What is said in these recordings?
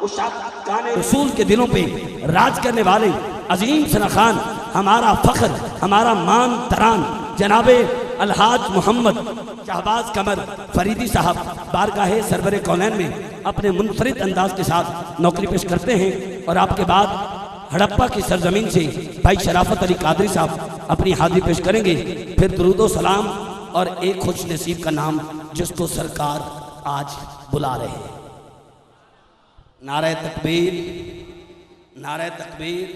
उस गाने रसूल के दिलों पे राज करने वाले अजीम सना खान, हमारा फख्र, हमारा मान तरान जनाबे अलहाज मोहम्मद शहबाज कमर फरीदी साहब बारगाहे सरवरे कौनैन में अपने मुनफरिद अंदाज के साथ नौकरी पेश करते हैं। और आपके बाद हड़प्पा की सरजमीन से भाई शराफत अली कादरी साहब अपनी हाजिरी पेश करेंगे। फिर दुरूदो सलाम और एक खुश नसीब का नाम जिसको सरकार आज बुला रहे हैं। नारे तकबीर, नारे तकबीर।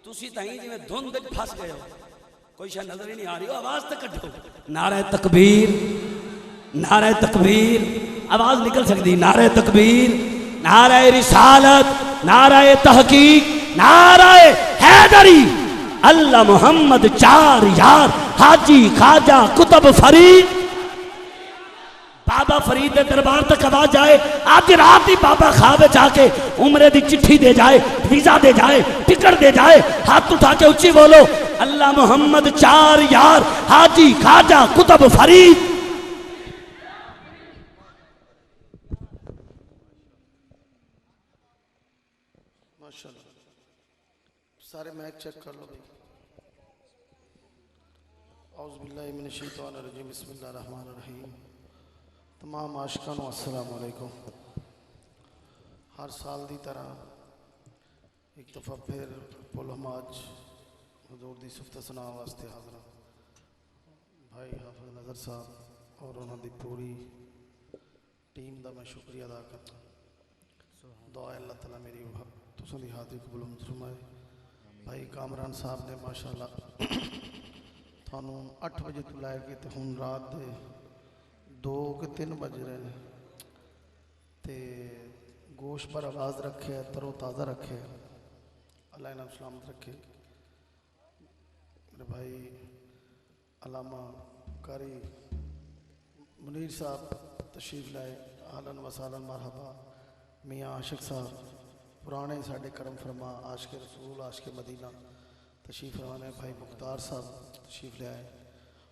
तुसी ताई जिवें धुंध फस गए हो, कोई शायद नजर ही नहीं आ रही हो, आवाज तक कटो। नारे तकबीर, नारे तकबीर, आवाज निकल सकती। नारे तकबीर, नारे रिसालत, नारे तहकीक, नारे हैदरी, अल्लाह मोहम्मद चार यार, हाजी खाजा कुतुब फरीद। बाबा फरीद के दरबार तक आवाज जाए, आज रात ही बाबा खाब जाके उम्रे दी चिट्ठी दे जाए, वीजा दे जाए, टिकट दे जाए। हाथ उठा के ऊंची बोलो, अल्लाह मोहम्मद चार यार, हाजी खाजा कुतुब फरीद। माशाल्लाह, सारे मैक चेक कर लो भाई। औज़ु बिल्लाहि मिनश शैतानिर रजीम, बिस्मिल्लाहिर रहमानिर रहीम। तमाम आशिकान को अस्सलाम वालेकुम। हर साल की तरह एक दफ़ा फिर पुलहमाज हुजूर दी सिफ़त सना वास्ते हाज़र भाई हाफिज़ नज़र साहब और उन्होंने पूरी टीम का मैं शुक्रिया अदा करता। दुआ अल्लाह ताला मेरी तुसां दी हाज़री कबूल फरमाए। भाई कामरान साहब ने माशाअल्लाह थानू 8 बजे तो लैके तो हुण रात के 2 के 3 बज रहे हैं तो गोश पर आवाज़ रखे, तरो ताज़ा रखे, अल्लाह इनाम सलामत रखे। मेरे भाई अलामा कारी मुनीर साहब तशरीफ़ लाए, आलन वसालन मरहबा। मियाँ आशिक साहब पुराने साढ़े करम फरमा आशिक रसूल आशिक मदीना तशरीफ़ फरमाने। भाई मुख्तार साहब तशरीफ़ ले आए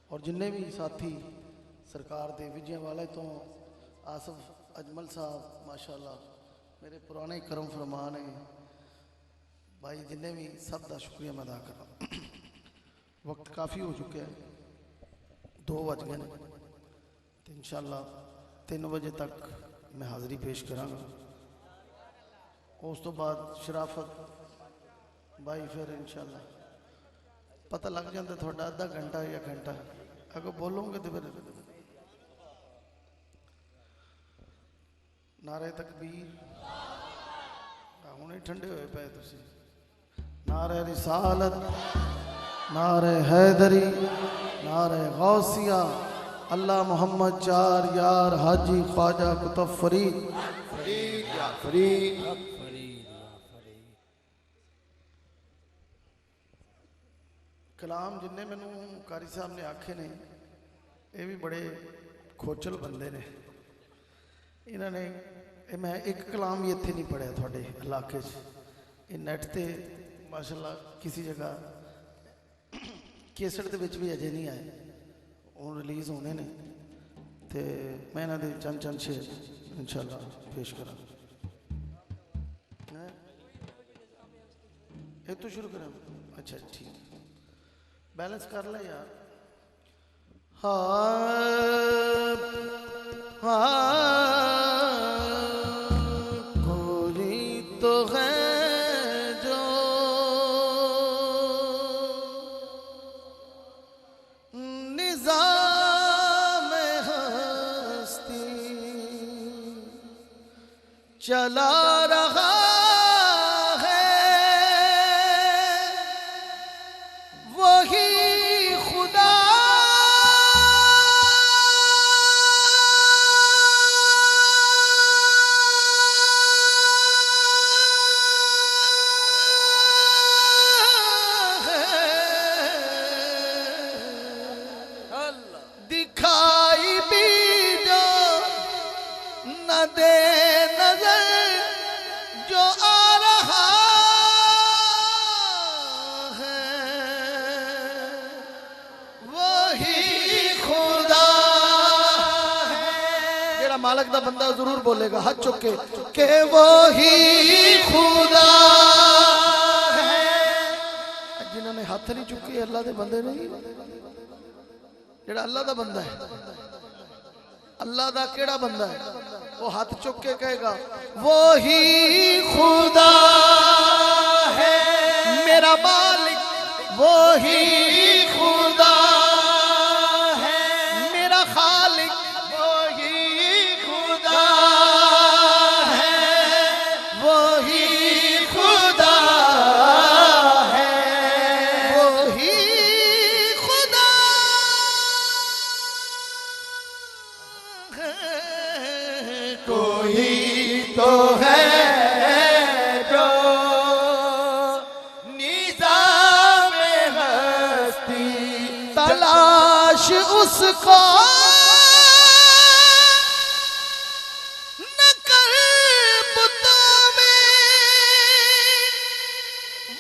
और जिन्ने भी साथी सरकार दे विजय वाले तो आसफ अजमल साहब माशाल्लाह मेरे पुराने करम फरमान है भाई, जिन्हें भी सब का शुक्रिया मैं अदा कर रहा हूँ। वक्त काफ़ी हो चुका है, 2 बज गए तो इंशाल्लाह 3 बजे तक मैं हाज़री पेश कराँगा। उस तो बाद शराफत भाई फिर इंशाल्लाह पता लग जाता थोड़ा आधा घंटा या घंटा अगर बोलोगे तो फिर नारे तकबीर हुणे ठंडे हुए पे तुसी। नारे रिसालत, नारे हैदरी, नारे गौसिया, अल्लाह मोहम्मद चार यार, हाजी ख्वाजा कुतुब फरीद, फरीद या फरीद। कलाम जिन्ने मैनू कारी साहब ने आखे ने ये भी बड़े खोचल बंदे ने। इन्होंने मैं एक कलाम भी इत्थे नहीं पढ़िया थोड़े इलाके ये नेट ते माशाल्लाह किसी जगह केसट दे विच भी अजे नहीं आए, हुण रिलीज़ होने ने तो मैं इन्हां दे चंद चंद शेर इंशाल्लाह पेश करा। ये तो शुरू करें? अच्छा ठीक, बैलेंस कर ले यार। हाँ कोई तो है जो निज़ाम हस्ती चला रहा जो मालिक दा बंदा जरूर बोलेगा हाथ चुक के वो ही खुदा है। जिन्होंने हाथ नहीं चुके अल्लाह दे बंदे नहीं। जेड़ा अल्लाह दा बंदा है, अल्लाह दा केड़ा बंदा है, वो हाथ चुक के कहेगा वो ही खुदा है मेरा मालिक, वो ही खुदा है मेरा खालिक, वो ही खुदा है, वो ही खुदा है, वो ही खुदा है। कोई तो है जो निज़ाम हस्ती तलाश उसको न कर बुतों में,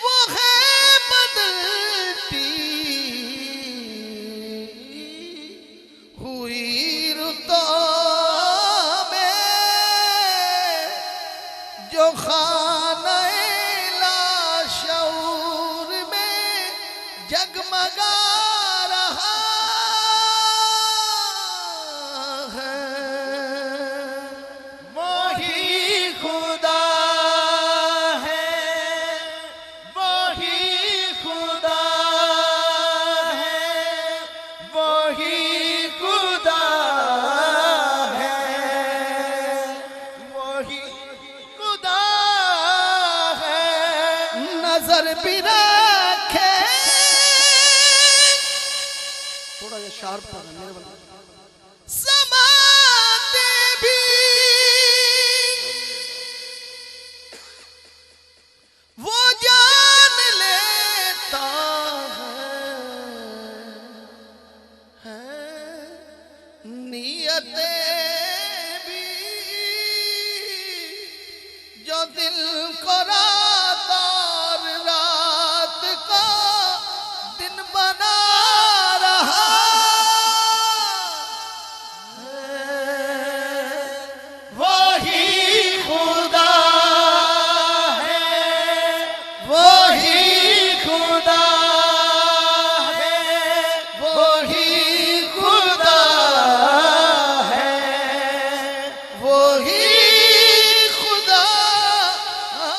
वो है बदलती हुई रुतों में, जो खाने लाशऊर में जगमगा रहा है। वही खुदा है, वही खुदा है, वही खुदा है, वही खुदा है। नजर भी रखे, थोड़ा ये शार्प था मेरे बंदे, समाते भी वो जान लेता है नियते भी जो दिल को रात और रात को दिन बना रहा है। वही खुदा है, वही खुदा है, वही खुदा है, वही खुदा है।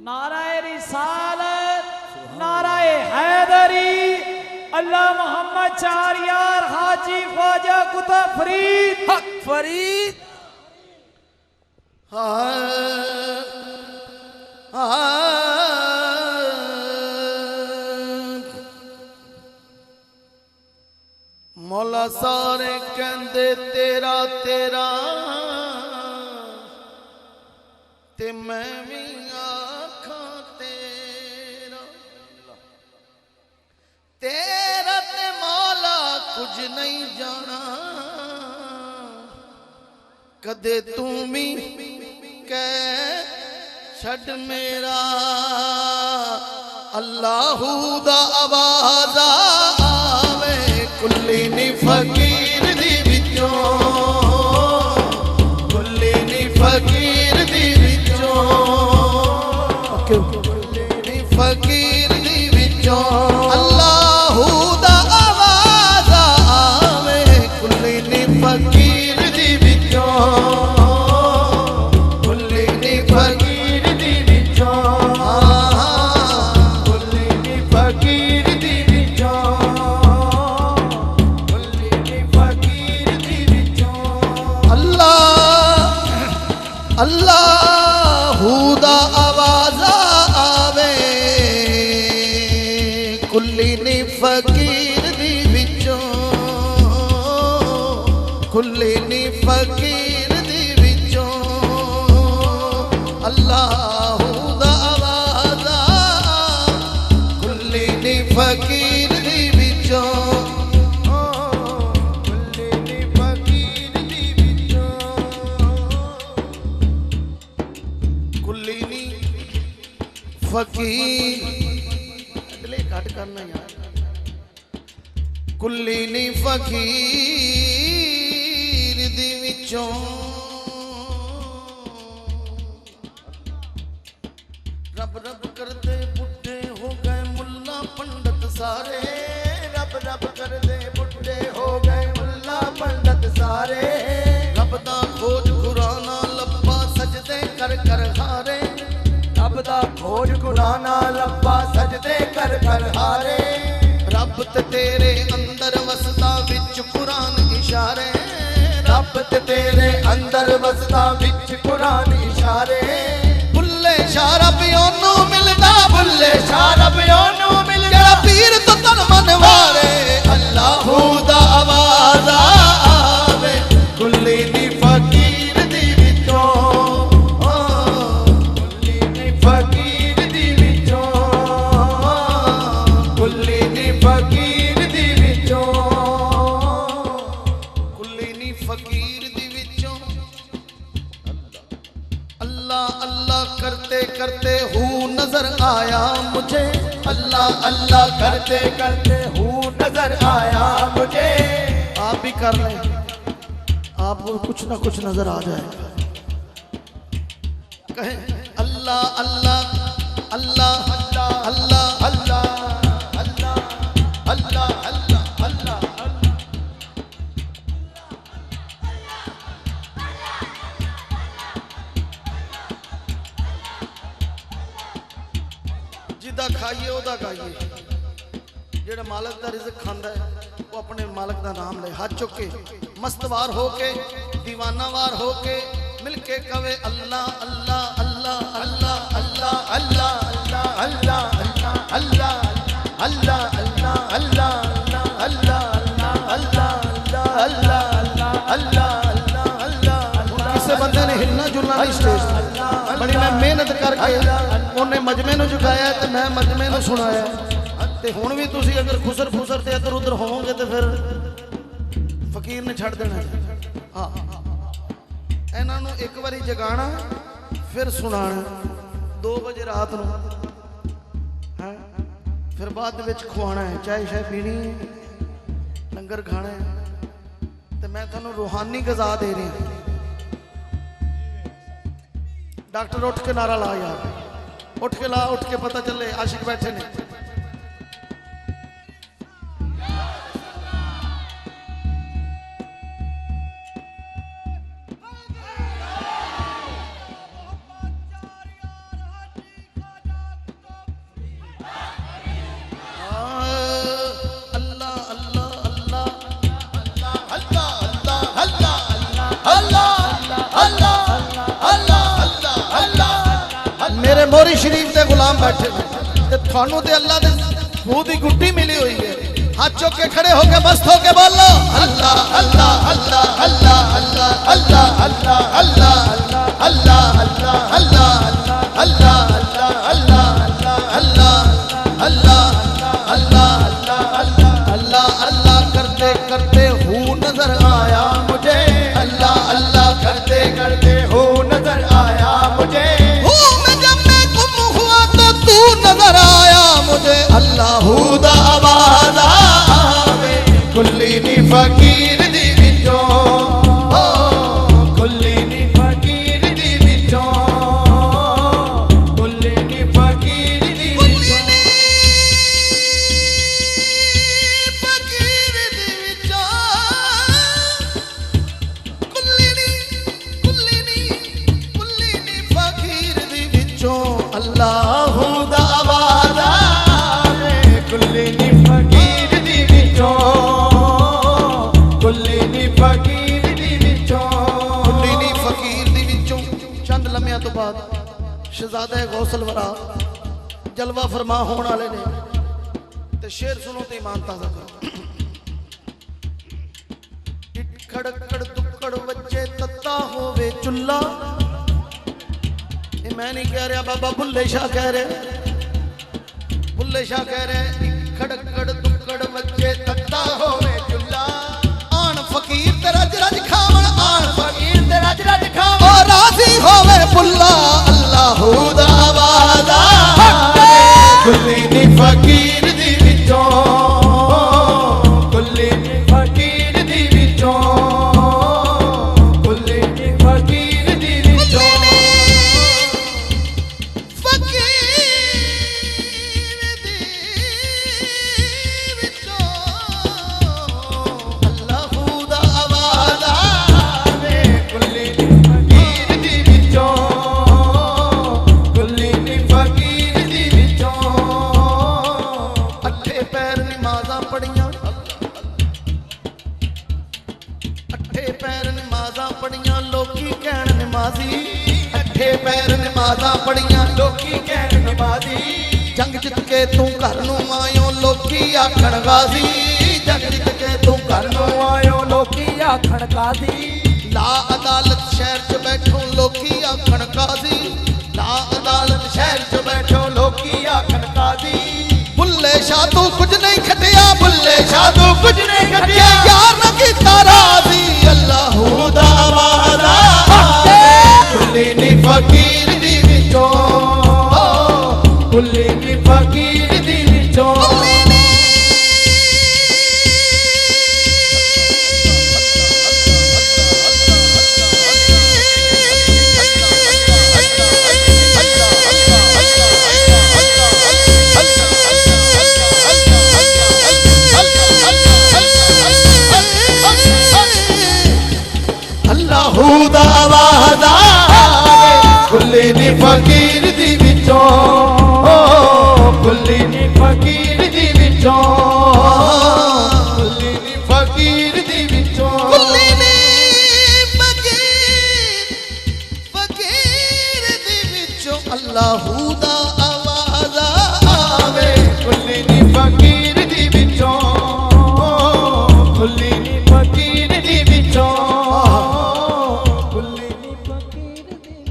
नाराए रिसालत, नाराए हैदरी, अल्लाह मोहम्मद चारियार हाजी ख्वाजा कुतुब फरीद हक फरीद। मौला सारे कहंदे तेरा तेरा ते मैं भी आखां तेरा, तेरा ते मौला कुछ नहीं जाना, कदे तू भी कह छड़ मेरा। अल्लाहू दा आवाज़ आवे कुल्ली नी फकीर दी विचों, कुल्ली नी फकीर दी विचों, कुल्ली नी फकीर दी विचों। अल्लाहू दा आवाज़ आवे कुल्ली नी फकीर दी विचों, कुल्ली नी फकीर दी विचों, कुल्ली नी फकीर दी विचों, कुल्ली नी फकीर दी विचों। अल्लाह अल्लाहू दा आवाज़ आवे कुल्ली नी फकीर दी विचों, कुल्ली नी फकीर दी विचों। अल्लाहू दा आवाज़ कुल्ली नी फकीर दी विचों, कुल्ली नी फकीर दी विचों, कुल्ली नी फकीर कुल्ली नी फकीर दी विचों रब रब करते बुढ़े हो गए मुल्ला पंडित सारे रब रब करते बुढ़े हो गए मुल्ला पंडित सारे रब दा खोज कुराना लब्बा सजदे कर कर हारे रब दा खोज कुराना लब्बा सजदे कर कर हारे रब ते तेरे अंदर वसदा विच कुरान इशारे रब ते तेरे अंदर वसदा विच कुरान इशारे बुल्ले शाह रब ओनू मिलदा बुल्ले शाह रब ओनू मिल जेड़ा पीर तो तन मन वारे अल्लाह दा आवाज आवे कुल्ली दी फकीर दी विचों कुल्ली दी फकीर दी विचों कुल्ली दी फकीर दी विचों कुल्ली नी फकीर दी विचों अल्लाह अल्लाह करते करते हूँ नजर आया मुझे अल्लाह अल्लाह करते करते हूँ नजर आया मुझे आप भी कर लें आपको कुछ ना कुछ नजर आ जाएगा कहें अल्लाह अल्लाह अल्लाह अल्लाह अल्लाह अल्लाह अल्लाह अल्लाह अल्लाह अल्लाह जिदा खाइए ओदा गाइए जेड़ा मालक दा रिज़्क खांदा है वो अपने मालक दा नाम ले हाथ चुक के मस्तवार होके दीवानावार होके मिलके कवे अल्लाह अल्लाह अल्लाह अल्लाह अल्लाह अल्लाह अल्लाह अल्लाह अल्लाह अल्लाह अल्लाह अल्लाह अल्लाह अल्लाह अल्लाह अल्लाह अल्लाह किसी बंदे ने हिलना जुलना नहीं स्टेज बड़ी मैं मेहनत करके उन्हें मजमे नूं जगाया ते मैं मजमे नूं सुनाया ते हुण भी तुसी अगर खुसर फुसर ते इधर उधर होवोगे तो फिर फकीर ने छड़ देना हाँ इन्हां नूं एक बारी जगाना फिर सुनाना 2 बजे रात नूं हैं फिर बाद विच खुआना है चाय शाय पीनी है लंगर खाना है ते मैं तुहानूं रूहानी ग़िज़ा दे रही हूं डॉक्टर उठ के नारा ला यार उठ के ला उठ के पता चले आशिक बैठे ने मेरे मोरी शरीफ के गुलाम बैठे थानू ते अल्लाह दे खूह दी गुट्टी मिली हुई है हाथ चुक के खड़े होके मस्त होके बोलो अल्लाह अल्लाह अल्लाह अल्लाह अल्लाह अल्लाह अल्लाह अल्लाह अल्लाह अल्लाह अल्लाह अल्लाह अल्लाह अल्लाह अल्लाह अल्लाह अल्लाह करते करते हूँ नजर आया मुझे अल्लाह अल्लाह करते करते हो नजर आया मुझे तू नजर आया मुझे अल्लाह दा आवाज़ आवे कुल्ली नी फकीर दी विचों कुल्ली नी फकीर दी विचों कुल्ली नी फकीर दी विचों फकीर दी विचों कुल्ली नी फकीर दी विचों अल्लाह दा आवाज़ आवे कुल्ली नी फकीर दी विचों कुल्ली नी फकीर दी विचों कुल्ली नी फकीर दी विचों चंद लम्हिਆਂ तो बाद शहजादा गौसल वरा जलवा फरमा होने वाले ने ते शेर सुनो ते ईमान ताज़ा करो खड़कड़ दुक्कड़ बच्चे तत्ता होवे चुल्ला ये मैं नहीं कह रहा बाबा बुल्ले शाह कह रहे बुल्ले शाह कह रहे खड़कड़ दुक्कड़ बच्चे तत्ता होवे चुल्ला आन फकीर ते रज रज खावन आन फकीर ते रज रज खावन ओ राजी होवे बुल्ला अल्लाह दा आवाज़ आवे कुल्ली नी फकीर दी विचों पैर नमाज़ां पढ़ियां लोकी कहन नमाजी जंग जित के तू घर नूं आयो लोकी आखण गाजी जग जित के तू घर नूं आयो लोकी आखण काजी ला अदालत शहर च बैठो लोकी आखण काजी ला अदालत शहर च बैठो लोकी आखण काजी बुल्ले शाह तू कुछ नहीं खटिया बुल्ले शाह तू कुछ नहीं खटिया यार न कीता राजी अल्लाह दा वादा कुल्ली नी फकीर दी विचों कुल्ली नी फकीर दी विचों दा वादा कुल्ली नी फकीर दी विचों कुल्ली नी फकीर दी विचों कुल्ली नी फकीर दी विचों कुल्ली नी फकीर दी विचों अल्लाह दा आवाज़ आवे कुल्ली नी फकीर दी विचों कुल्ली नी फकीर दी विचों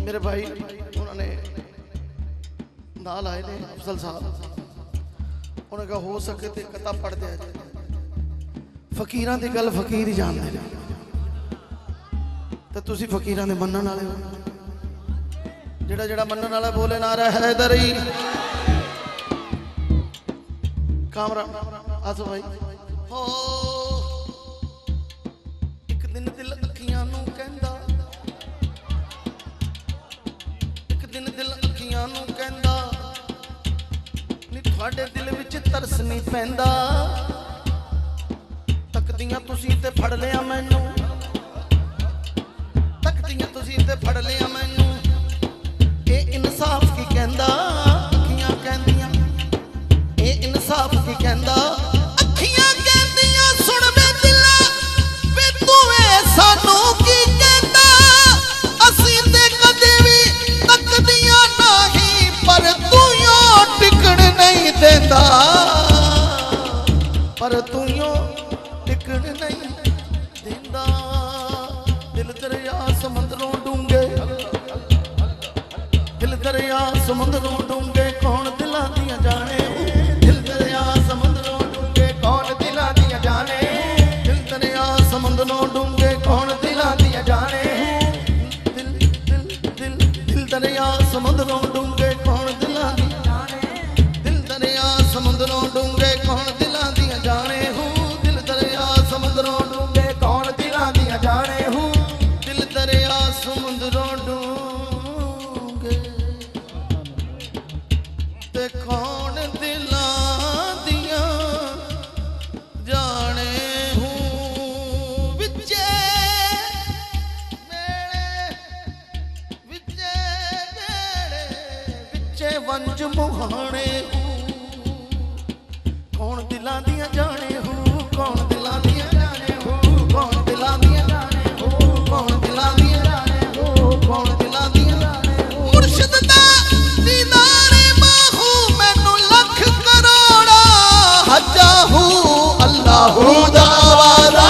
मेरे भाई उन्होंने नाल आए ने अफजल साहब उन्होंने कहा हो सके तो कथा पढ़ दिया जाए फकीरां दी गल फकीर ही जानते ने तो तुसी फकीरां दे मनण वाले हो जेड़ा जेड़ा मनण वाला बोले नारा हैदरी कामरा आसो भाई हो एक दिन दिल अखियां नू कहंदा दिल अखियां नू कहंदा नी तुहाडे दिल विच तरस नहीं पैंदा तकदियां तुसीं ते फड़ लिया मैनू तकदियां तुसीं ते फड़ लिया मैनू ए इंसाफ की कहंदा अखियां कहंदियां ए इंसाफ की कहंदा अखियां कहंदियां सुन वे दिला वे तू ए सानू की कहंदा असीं ते कदे भी तकदियां नहीं पर तू यो टिकण नहीं देंदा पर तू यो टिकण नहीं देंदा दिल दरिया समुंदरों डूंगे दिल दरिया समुंदरों डूंगे कौन दिलां दियां जाने दिल दरिया समुंदरों डूंगे कौन दिलां दियां जाने दिल दरिया समुंदरों डूंगे कौन दिलां दियां जाने दरिया समुद्रों डूंगे कौन दिलां दियां जाने दिल दरिया समुद्रों डूंगे कौन दिलां दियां जाने हूँ दिल दरिया समुद्रों डूंगे कौन दिलां दियां जाने हूँ दिल दरिया समुद्रों डूंगे ते कौन दिलां दियां जाने हूँ विचे वंज मुहाने कौन दिलां दियां जाने हूँ कौन दिलां दियां जाने हूँ कौन दिलां दियां जाने हूँ कौन दिलां दियां जाने हूँ कौन दिलां दियां जाने हूँ मुर्शिद दा दीदारे बाहू मैनू लख करोड़ा हजा हूँ अल्लाह दा वादा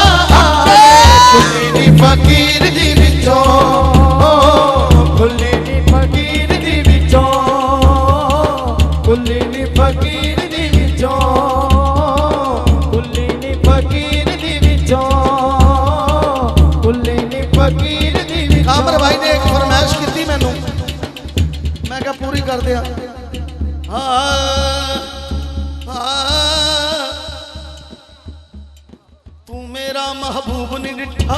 कुल्ली नी फकीर दी विचों कुल्ली नी फकीर दी विचों कुल्ली नी फकीर दी विचों कुल्ली नी फकीर दी विचों कुल्ली नी फकीर दी विचों कामर भाई ने एक फरमाइश की मैनू मैं क्या पूरी कर दिया तू मेरा महबूब नहीं डिठा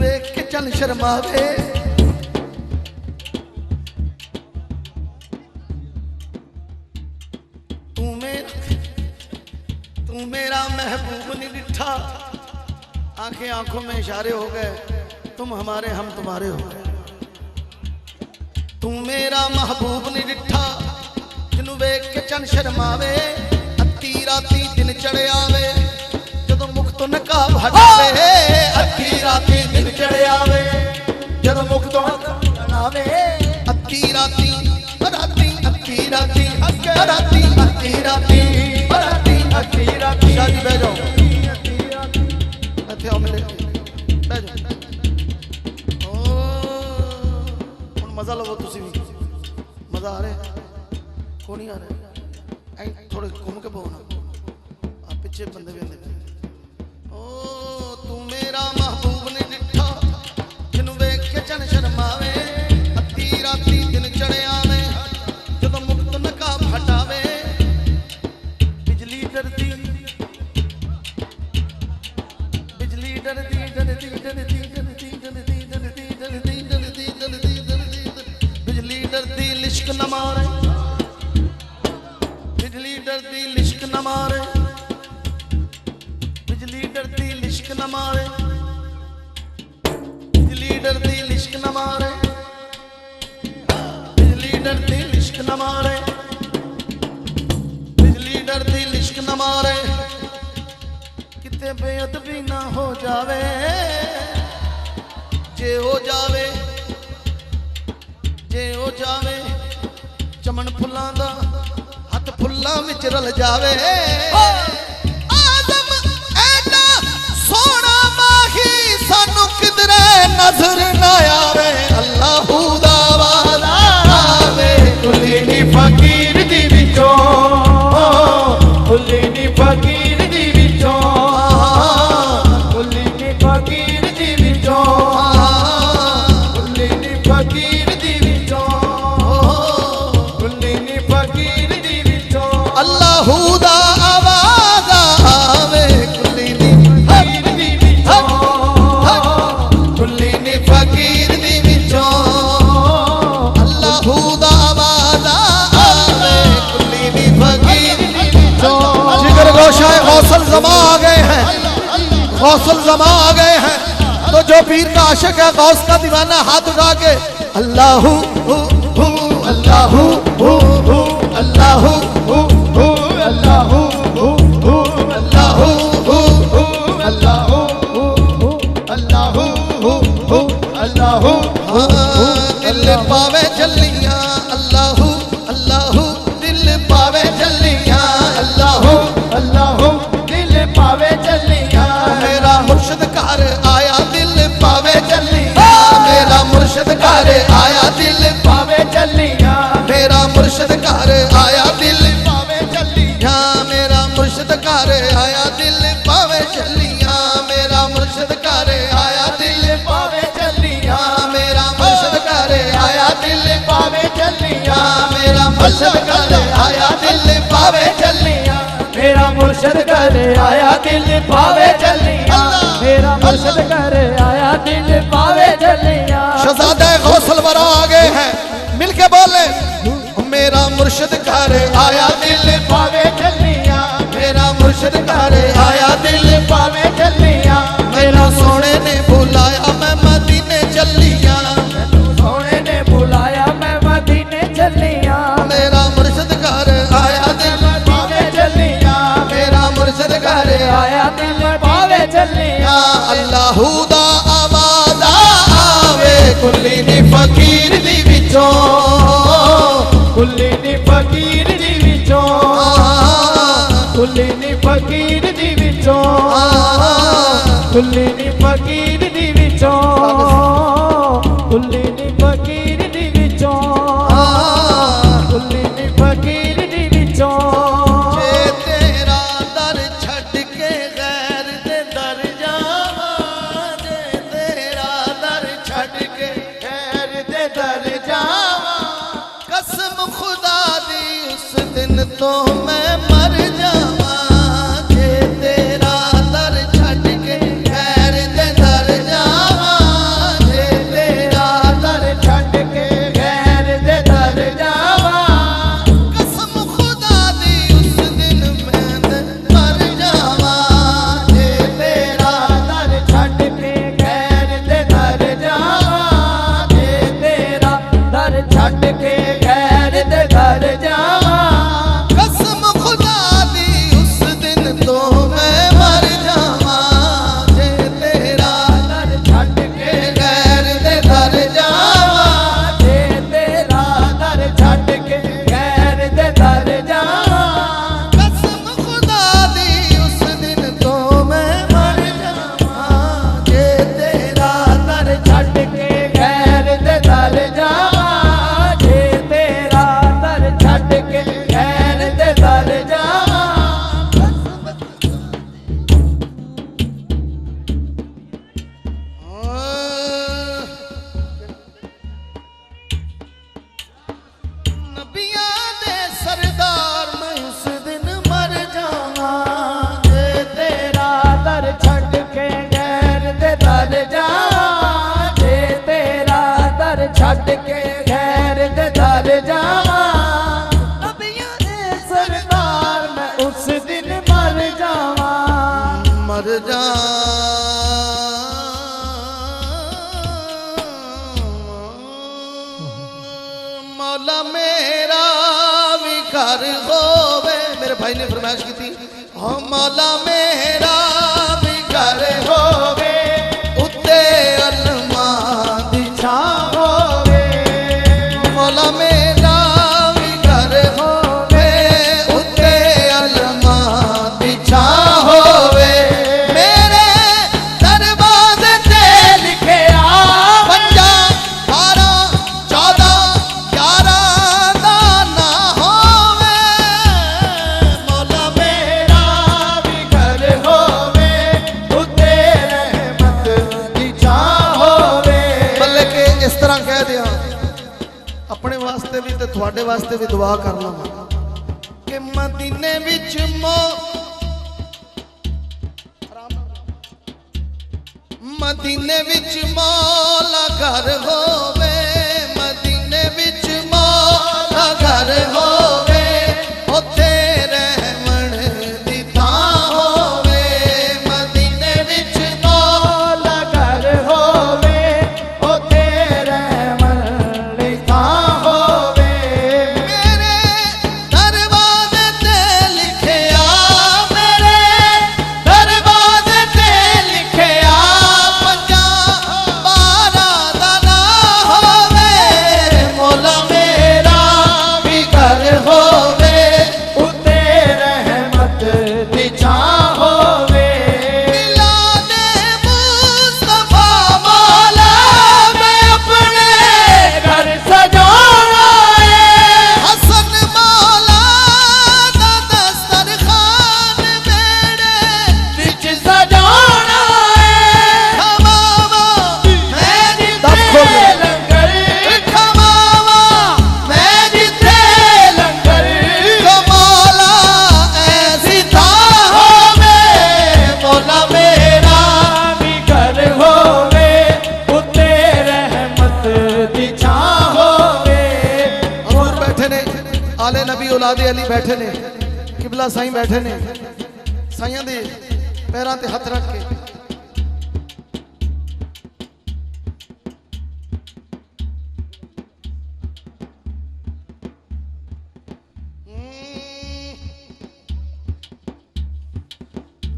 वेख के चल शर्मावे तू मेरा महबूब नहीं डिठा आंखें आंखों में इशारे हो गए तुम हमारे हम तुम्हारे हो गए तू मेरा महबूब नहीं डिठा जिन्नू वेख के चन शर्मावे अत्ती राती दिन चढ़ आवे जदों मुख तो नकाब हटावे अत्ती राती दिन चढ़ आवे राती बह जाओ इत्थे आओ मेरे बह जाओ हुण मजा लवो तुसीं भी मजा आ रहा को नहीं आ रहा थोड़े घूम के पाओ ना पिछे बंदे भी आंदे ओ तू मेरा महबूब ने डिठा जिन्नू वेख के चन शर्मावे अद्धी राती दिन चढ़िया में जदों मुक्त नकाब हटावे बिजली डरदी बिजली डरदी डरदी डरदी डरदी डरदी डरदी डरदी डरदी डरदी डरदी बिजली डरदी लिश्क न मारे बिजली डरदी लिश्क न मारे बिजली डरदी लिश्क न मारे बिजली डरदी लिश्क न मारे बिजली डरदी लिश्क न मारे बिजली डरदी लिश्क न मारे किते बेअदबी ना हो जावे जे हो जावे चमन फुल्लां दा हथ फुल्लां विच रल जावे आदम ऐडा सोना माही सानू किधरे नजर ना आवे अल्लाहू दा वाला आवे कुली नी फकीर दी विचों कुली नी फकीर दी विचों कुली नी फकीर दी विचों कुली नी फकीर दी विचों कुली नी फकीर दी विचों अल्लाहू दा आवाज आवे कुली नी फकीर दी विचों कुली नी फकीर दी विचों अल्लाहू दा आवाज आवे कुली नी फकीर दी विचों जिगर गोशाए गौसल जमा आ गए हैं गौसल जमा आ गए हैं तो जो पीर का आशिक है गौस का दीवाना हाथ उठा के अल्लाहू अल्लाहू अल्लाहू अल्लाहू अल्लाहू अल्लाहू अल्लाहू अल्लाहू दिल पावे जल्लियां अल्लाहू अल्लाहू दिल पावे जल्लियां अल्लाहू अल्लाहू दिल पावे चलिया मेरा मुर्शिद घर आया दिल पावे जल्लियां मेरा मुर्शिद घर आया दिल पावे चलिया मेरा मुर्शिद घर आया दिल पावे जल्लियां मेरा मुर्शिद घर आया दिल पावे जल्लियां मेरा मुर्शिद घर आया दिल पावे चलिया मेरा मुर्शिद घर आया दिल पावे चलिया मेरा मुर्शिद घर आया दिल पावे चलिया मेरा मुर्शिद घर आया दिल पावे चलिया मेरा मुर्शिद घर आया दिल पावे चलिया शहजादे गौसल वरा आ गए हैं मिलके बोले मेरा मुर्शिद घर आया दिल पावे चलिया मेरा मुर्शिद घर आया दिल पावे चलिया मेरा सोने ने बुलाया मैं मदीने चलिया सोने ने बुलाया मैं मदीने चलिया मेरा मुर्शिद घर आया दिल पावे चलिया मेरा मुर्शिद घर आया दिल पावे चलिया अल्लाहू दा आवाज आवे कुली नी फकीर दी विचों कुली नी फकीर दी विचों कुली नी फकीर दी विचों कुली नी फकीर दी विचों कुली नी फकीर दी विचों कुली नी फकीर दी विचों जे तेरा दर छड़ के गैर दे दर जावां जे तेरा दर छड़ के खैर दे दर जावां कसम खुदा दी उस दिन तो मैं मर जावां जे तेरा दर छड़ के गैर दे दर भाई ने फरमाइश की थी, हाँ मौला मेरा भी घर होवे उत्ते अलमा दी छां होवे, मौला मेरा भी घर होवे उत्ते अलमा दी छां होवे, मेरे दरवाजे ते लिखे आ 5 12 11 दाना होवे, मौला मेरा भी घर होवे उत्ते रहमत दी छां होवे। बल्कि इस तरह कह दिया अपने वास्ते भी ते थोड़े वास्ते भी दुआ कर लवां कि मदीने विच मदीने विच मौला घर होवे, मदीने विच मौला घर होवे उत्थे रहमण दी थां होवे, मदीने विच मौला घर होवे उत्थे रहमण दी थां होवे, मेरे दरवाजे ते लिखिया, मेरे दरवाजे ते लिखिया 5 12 दा ना होवे, मौला मेरा भी घर होवे उत्ते रहमत दी छां होवे, मिलादे मुस्तफा मौला मैं अपने घर सजाना है, हसन मौला दा दस्तरखान मेरे विच सजाना है, खमावा मैं जिथे लंगर, खमावा मैं जिथे लंगर, कमाला ऐसी थां होवे, मौला मेरा भी घर होवे उत्ते रहमत दी छां होवे। और बैठे ने आले नबी औलादे अली बैठे ने, किबला साईं बैठे ने, साईं दे पैरां ते हथ रख के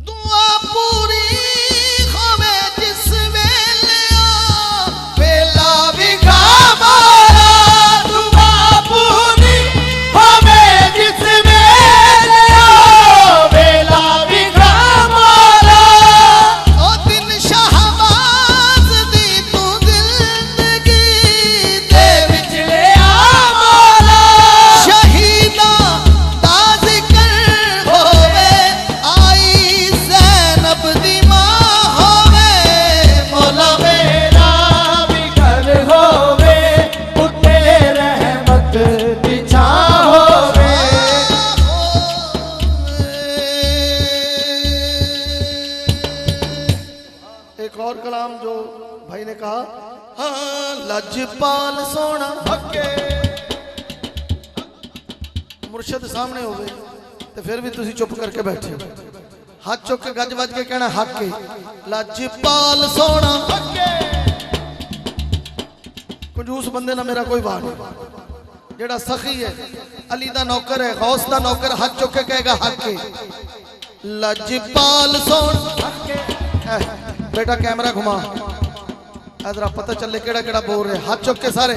दुआ पूरी होवे जिस वेले वेला विघा मारा, दुआ पूरी होवे जिस वेले वेला विघा मारा, ओ दिन शाहबाज दी तू जिंदगी दे विच ले आ मौला, शहीदा दा जिक्र होवे आई ज़ैनब दी मां होवे, मौला मेरा भी घर होवे उत्ते रहमत दी छां होवे। एक और कलाम जो भाई ने कहा, हाँ लजपाल सोना हके, मुर्शद सामने हो गए तो फिर भी तुसी चुप करके बैठे हो, हाथ चुक के गज वज के कहना हक है, लजपाल सोना हके, कंजूस बंदे ना मेरा कोई वाह नहीं, जेड़ा सखी है अली दा नौकर है गौस दा नौकर हाथ चुक के कहेगा हक है, लजपाल सोना हके। बेटा कैमरा घुमा इधर पता चले केड़ा केड़ा बोल रहे, हाथ चुक के सारे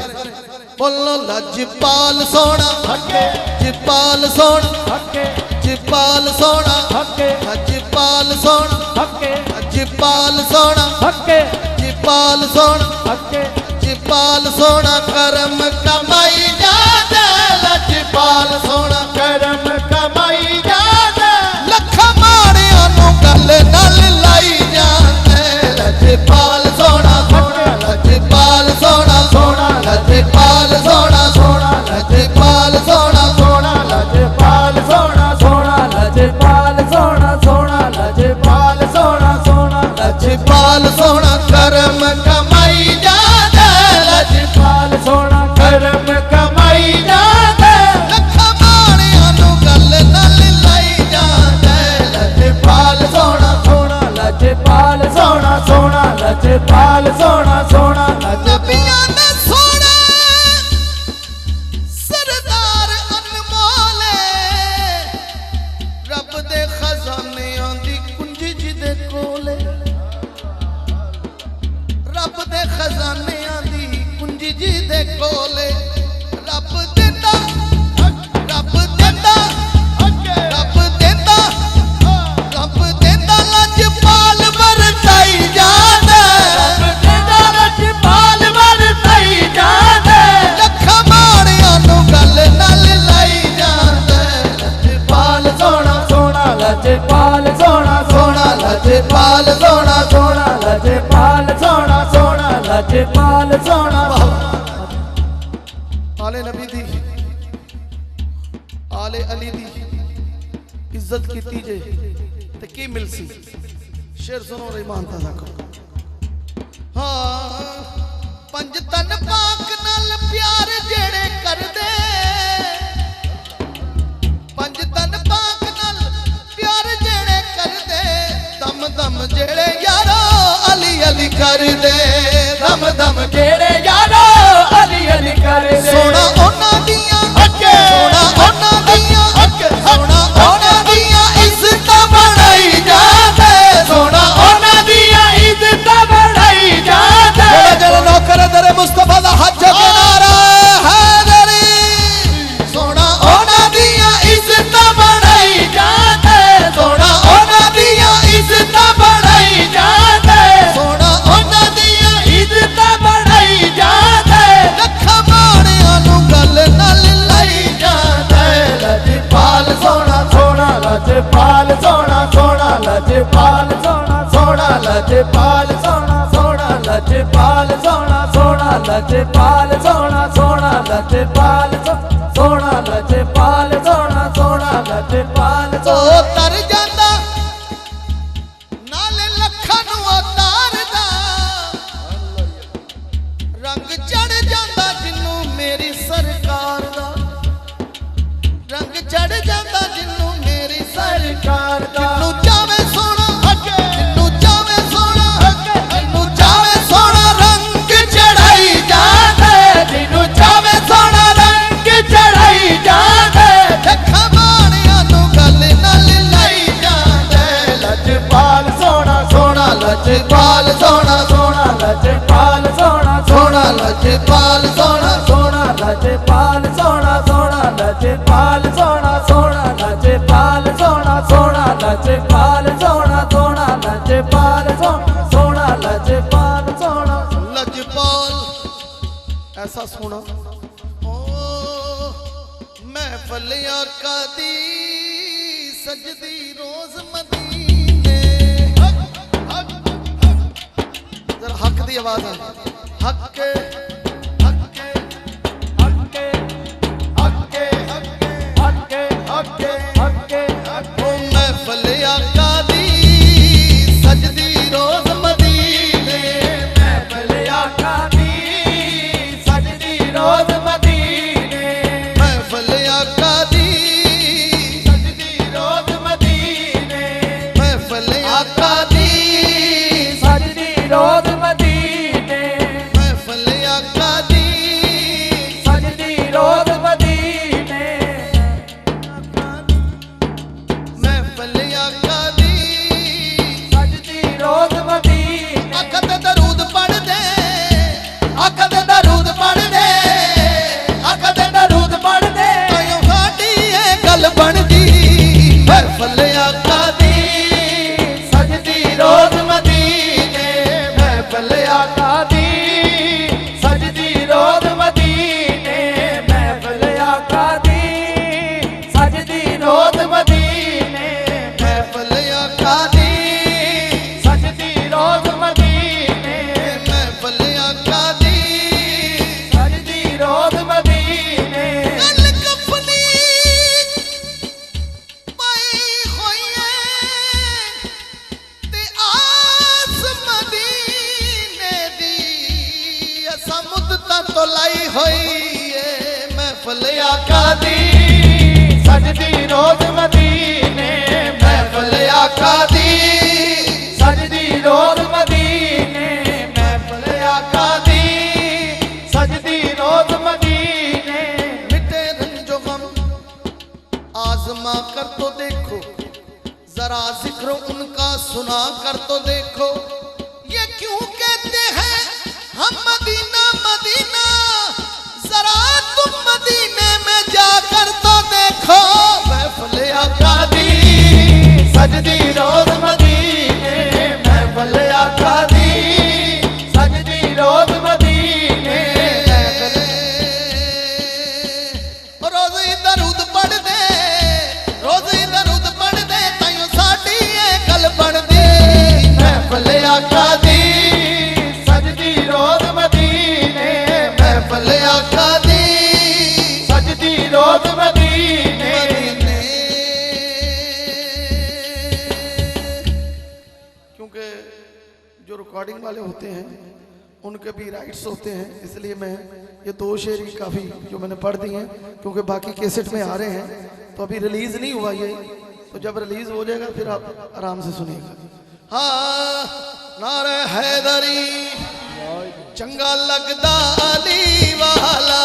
बोलो लजपाल सोना हके, जिपाल सोना हके, जिपाल सोना हके, जिपाल सोना हके, जिपाल सोना हके, जिपाल सोना हके, जिपाल सोना करम कमाई जादा, लजपाल सोना करम कमाई जादा, लख माड़ियां नू गल नाल लाई जांदे, लजपाल सोना सोना, लजपाल सोना सोना, लजपाल सोना सोना, लजपाल सोना सोना, लजपाल सोना सोना, लजपाल सोना सोना, लजपाल सोना सोना, लजपाल सोना करम कमाई जादा, लजपाल सोना करम कमाई जादा, लख माड़ियां नू गल नाल लाई जांदे, लजपाल सोना सोना, लजपाल सोना सोना, लजपाल सोना सोना, नबियां दा सोना सरदार अनमोले जी दे कोले रब देंदा रब देंदा रब देंदा रब देंदा लजपाल वरताई जाने रब देंदा लजपाल वरताई जाने लखा माड़ियां नू गल नाल लाई जाने लजपाल सोना सोना लजपाल सोना सोना लजपाल सोना सोना लजपाल सोना सोना लजपाल सोना आले नबी दी आले अली दी इज्जत कीती जे ते की मिलसी शेर सुनो रहमान ताजा करो हाँ पंज तन पाक नाल प्यार जेड़े कर दे पंज तन पाक नाल प्यार जेड़े कर दे दम दम जेड़े यारो अली अली कर दे दम दम जेड़े यारो अली अली कर दे सोना ओना दियां सोना ओना दियां सोना ओना दियां इज्जत बढ़ाई जाते सोना ओना दियां इज्जत बढ़ाई जाते जरा नौकर तेरे मुस्तफा दा हज के नारा हैदरी सोना ओना दियां इज्जत बढ़ाई जाते सोना ओना दियां इज्जत बढ़ाई जाते सोना ओना दियां इज्जत बढ़ाई जाते लखा माड़ियां नू गल नाल लाई जाते लजपाल सोना सोना लजपाल सोना सोना लजपाल सोना सोना लजपाल सोना सोना लजपाल सोना सोना लजपाल सोना सोना लजपाल सोना लजपाल सोना सोना लजपाल ओ तर जांदा नाले लखां नू उतारदा रंग चढ़ जांदा जिन्नू मेरी सरकार दा रंग चढ़ जांदा जिन्नू मेरी सरकार दा जिन्नू चावे सोना जिन्नू चावे सोना जिन्नू चावे सोना रंग चढ़ाई जाते जिन्नू चावे सोना रंग चढ़ाई जाते लखा माड़ियां नू गल नाल लाई जाते लजपाल सोना सोना लजपाल सोना सोना लजपाल सोना सोना लजपाल सोना सोना लजपाल सोना सोना लजपाल सोना सोना लजपाल सोना सोना लजपाल सोना सोना लजपाल सोना सोना लजपाल सोना लजपाल ऐसा सोना ओ महफिल आका दी सजदी रोज मदीने जरा हक दी आवाज आ हक हक हक हक हक हक हक ओ महफिल आका दी सजदी रोज मदीने महफिल आका दी सजदी रोज मदीने महफिल आका दी सजदी रोज मदीने महफिल आका दी सजदी रोज मदीने महफिल आका दी सजदी रोज मदीने महफिल आका दी सजदी रोज मदीने आका ते दरूद पढ़ दे आका ते दरूद पढ़ दे आका ते दरूद पढ़ दे तायों साडी ए गल बनदी महफिल आका दी सजदी रोज मदीने महफिल आका दी सजदी रोज मदीने महफिल आका दी सजदी रोज मदीने महफिल आका दी सजदी रोज मदीने महफिल आका दी सजदी रोज मदीने गल कफनी पाई होई है ते आस मदीने दी असा मुद्दतां तो लाई होई है महफिल आका दी सजदी रोज मदीने महफिल आका दी सजदी रोज मदीने महफिल आका दी सजदी रोज मदीने मिटे रंजो गम आजमा कर तो देखो जरा जिक्र उनका सुना कर तो देखो ये क्यों कहते हैं हम मदीना मदीना रिकॉर्डिंग वाले होते हैं उनके भी राइट्स होते हैं, इसलिए मैं ये 2 शेर ही काफ़ी जो मैंने पढ़ दी हैं, क्योंकि बाकी कैसेट में आ रहे हैं तो अभी रिलीज़ नहीं हुआ ये, तो जब रिलीज़ हो जाएगा फिर आप आराम से सुनिएगा। हाँ, नारे हैदरी चंगा लगदा अली वाला,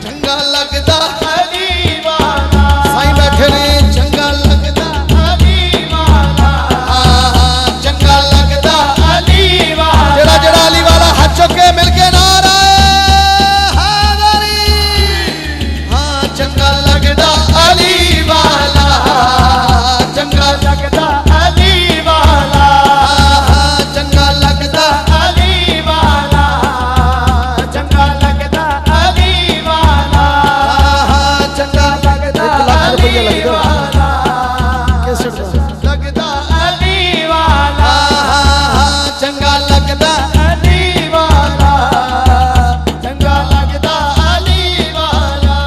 चंगा लगदा अली वाला साईं बैठे ने, चंगा लगदा अली वाला चंगा लगदा अली वाला जड़ा जड़ा अली वाला हाथ चुके मिलके नारा हैदरी। हाँ, चंगा लगदा अली वाला, चंगा लगदा अली वाला चंगा लगदा अली वाला चंगा लगदा अली वाला चंगा लगदा ₹1 लाख अली वाला कैसेट दा लगदा अली वाला चंगा लगदा अली वाला चंगा लगदा अली वाला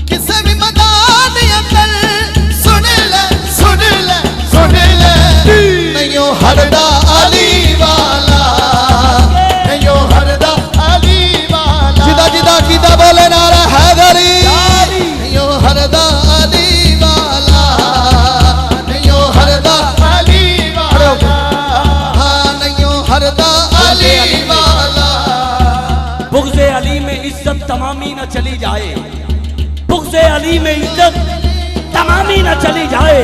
किसे भी मैदान अंदर सुन ले सुन ले सुन ले, नहीं हरदा अली वाला, नहीं हरदा अली वाला जिदा जिदा कीदा बोले नारा हैदरी, नहीं हरदा अली वाला, नहीं हरदा अली वाला हाँ, नहीं हरदा अली वाला। बुग़्ज़े अली में इज्जत तमामी न चली जाए, बुग़्ज़े अली में इज्जत तमामी न चली जाए,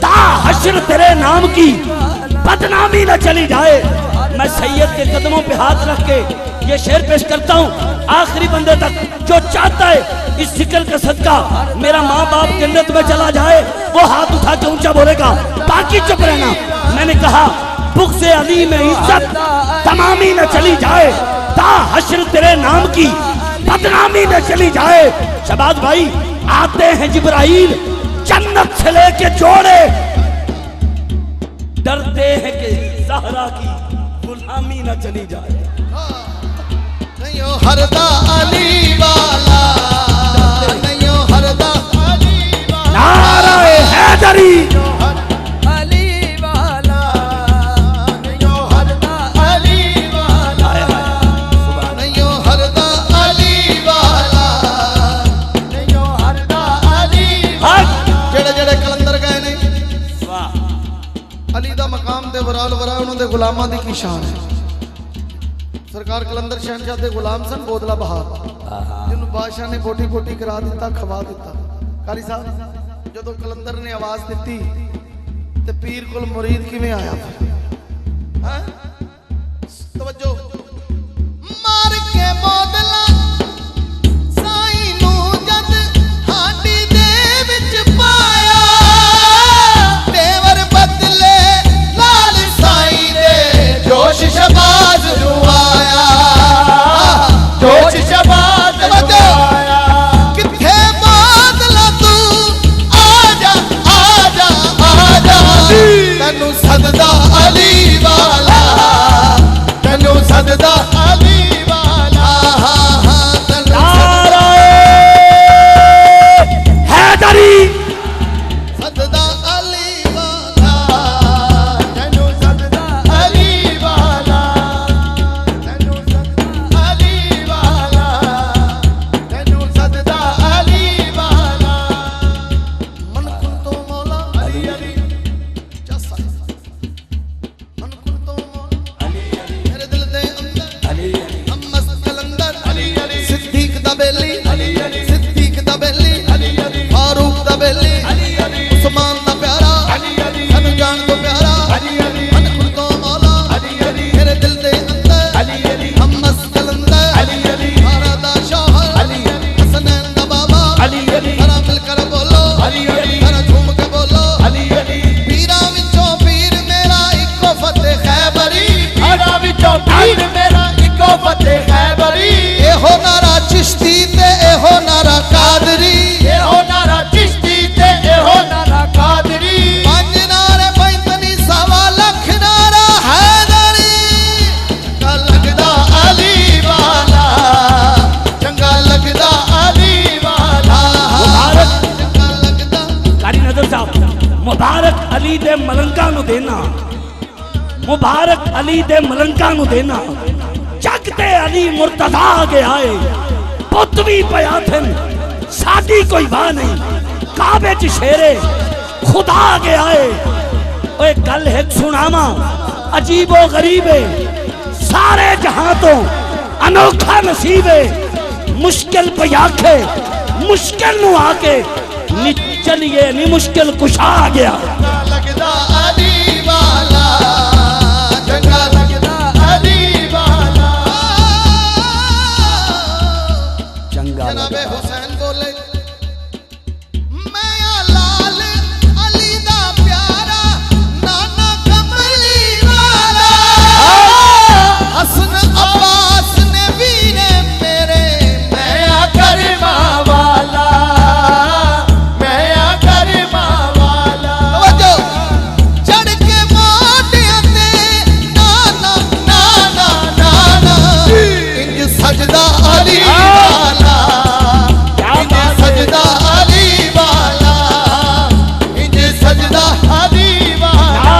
ता हश्र तेरे नाम की बदनामी न चली जाए। मैं सैयद के कदमों पे हाथ रख के ये शेर पेश करता हूँ आखिरी बंदे तक, जो चाहता है इस जिक्र का सदका मेरा माँ बाप जन्नत में चला जाए वो हाथ उठा के ऊंचा बोलेगा, बाकी चुप रहना। मैंने कहा बुग़्ज़े अली में इज्जत तमामी न चली जाए, ता हश्र तेरे नाम की बदनामी न चली जाए। शबाज भाई, आते हैं जिब्राइल जन्नत से लेके जोड़े, डरते हैं कि ज़हरा की गुलामी न चली जाए। नहीं हरदा अली वाला, नहीं हरदा अली वाला नारे हैदरी अली वाला जो हरदा अली वाला नहीं हरदा अली वाला। जो हरदा अली जेड़े जेड़े कलंदर गए ने वाह, अली दा मकाम ते वराल वरा उन्होंने गुलामां दी की शान है। सरकार कलंदर शहनशाह दे गुलाम सन बोदला बहार, जिन्होंने बादशाह ने बोटी बोटी करा दिता, खवा दिता। कारी साहब जदों कलंदर ने आवाज दिती ते पीर कोल मुरीद किवें आया हैं? तवज्जो मार के बोदला साईं नू जद हाडी दे विच पाया, तेवर बदले लाल साईं दे जोश शबाज नू आया, जोश शबाज तवज्जो आया किथे बादला तू आजा आजा आजा, तैनू सददा अली वाला, तैनू सददा अली वाला तैनू नारे हैदरी सददा अली वाला, तैनू सददा अली वाला तैनू सददा अली वाला तैनू सददा अली वाला मन कुन तो मौला अली अली जसा, मन कुन तो मौला मेरे दिल दे अंदर हम मस्त कलंदर सिद्दीक दा बेली, सिद्दीक दा बेली, फारूक दा बेली, उस्मान दा प्यारा, सानू जान तो प्यारा, मन कुन तो मौला मेरे दिल दे अंदर हम मस्त कलंदर, मारा दा शौहर हसनैन दा बाबा, जरा मिलकर बोलो, जरा झूम के बोलो, पीरा विचों पीर मेरा इको फतेह खैबरी, आरा विचों पीर मेरा इको फतेह खैबरी, एहो नारा चिश्ती ते एहो नारा कादरी, एहो नारा चिश्ती ते एहो नारा कादरी, पंज नारे पैंतनी सवा लख नारा हैदरी। चंगा लगदा अली वाला चंगा लगदा अली वाला मुबारक चंगा लगदा कारी नजर साहब, मुबारक अली दे मलंका नु देना, मुबारक अली दे मलंगा नू देना। जगते अली मुर्तदा आगे आए, पुत भी पया थे, साडी कोई वाह नहीं, काबे च शेरे खुदा आगे आए। ओए गल है सुनावा अजीबो गरीबे, सारे जहां तो अनोखा नसीबे। मुश्किल पे आखे मुश्किल नू आके नी चलिए नी मुश्किल कुशा आ गया। लगदा अली वाला, चंगा लगदा अली वाला। चंगा जनाबे हुसैन बोले मैं या लाल अली दा प्यारा, नाना कमली वाला। हसन अब्बास ने वीरे मेरे, मैं या करीमा वाला, मैं या करीमा वाला। तवज्जो चढ़ के मोटियां ते नाना नाना नाना, इंज सजदा अली वाला, इंज सजदा अली वाला, इंज सजदा अली वाला।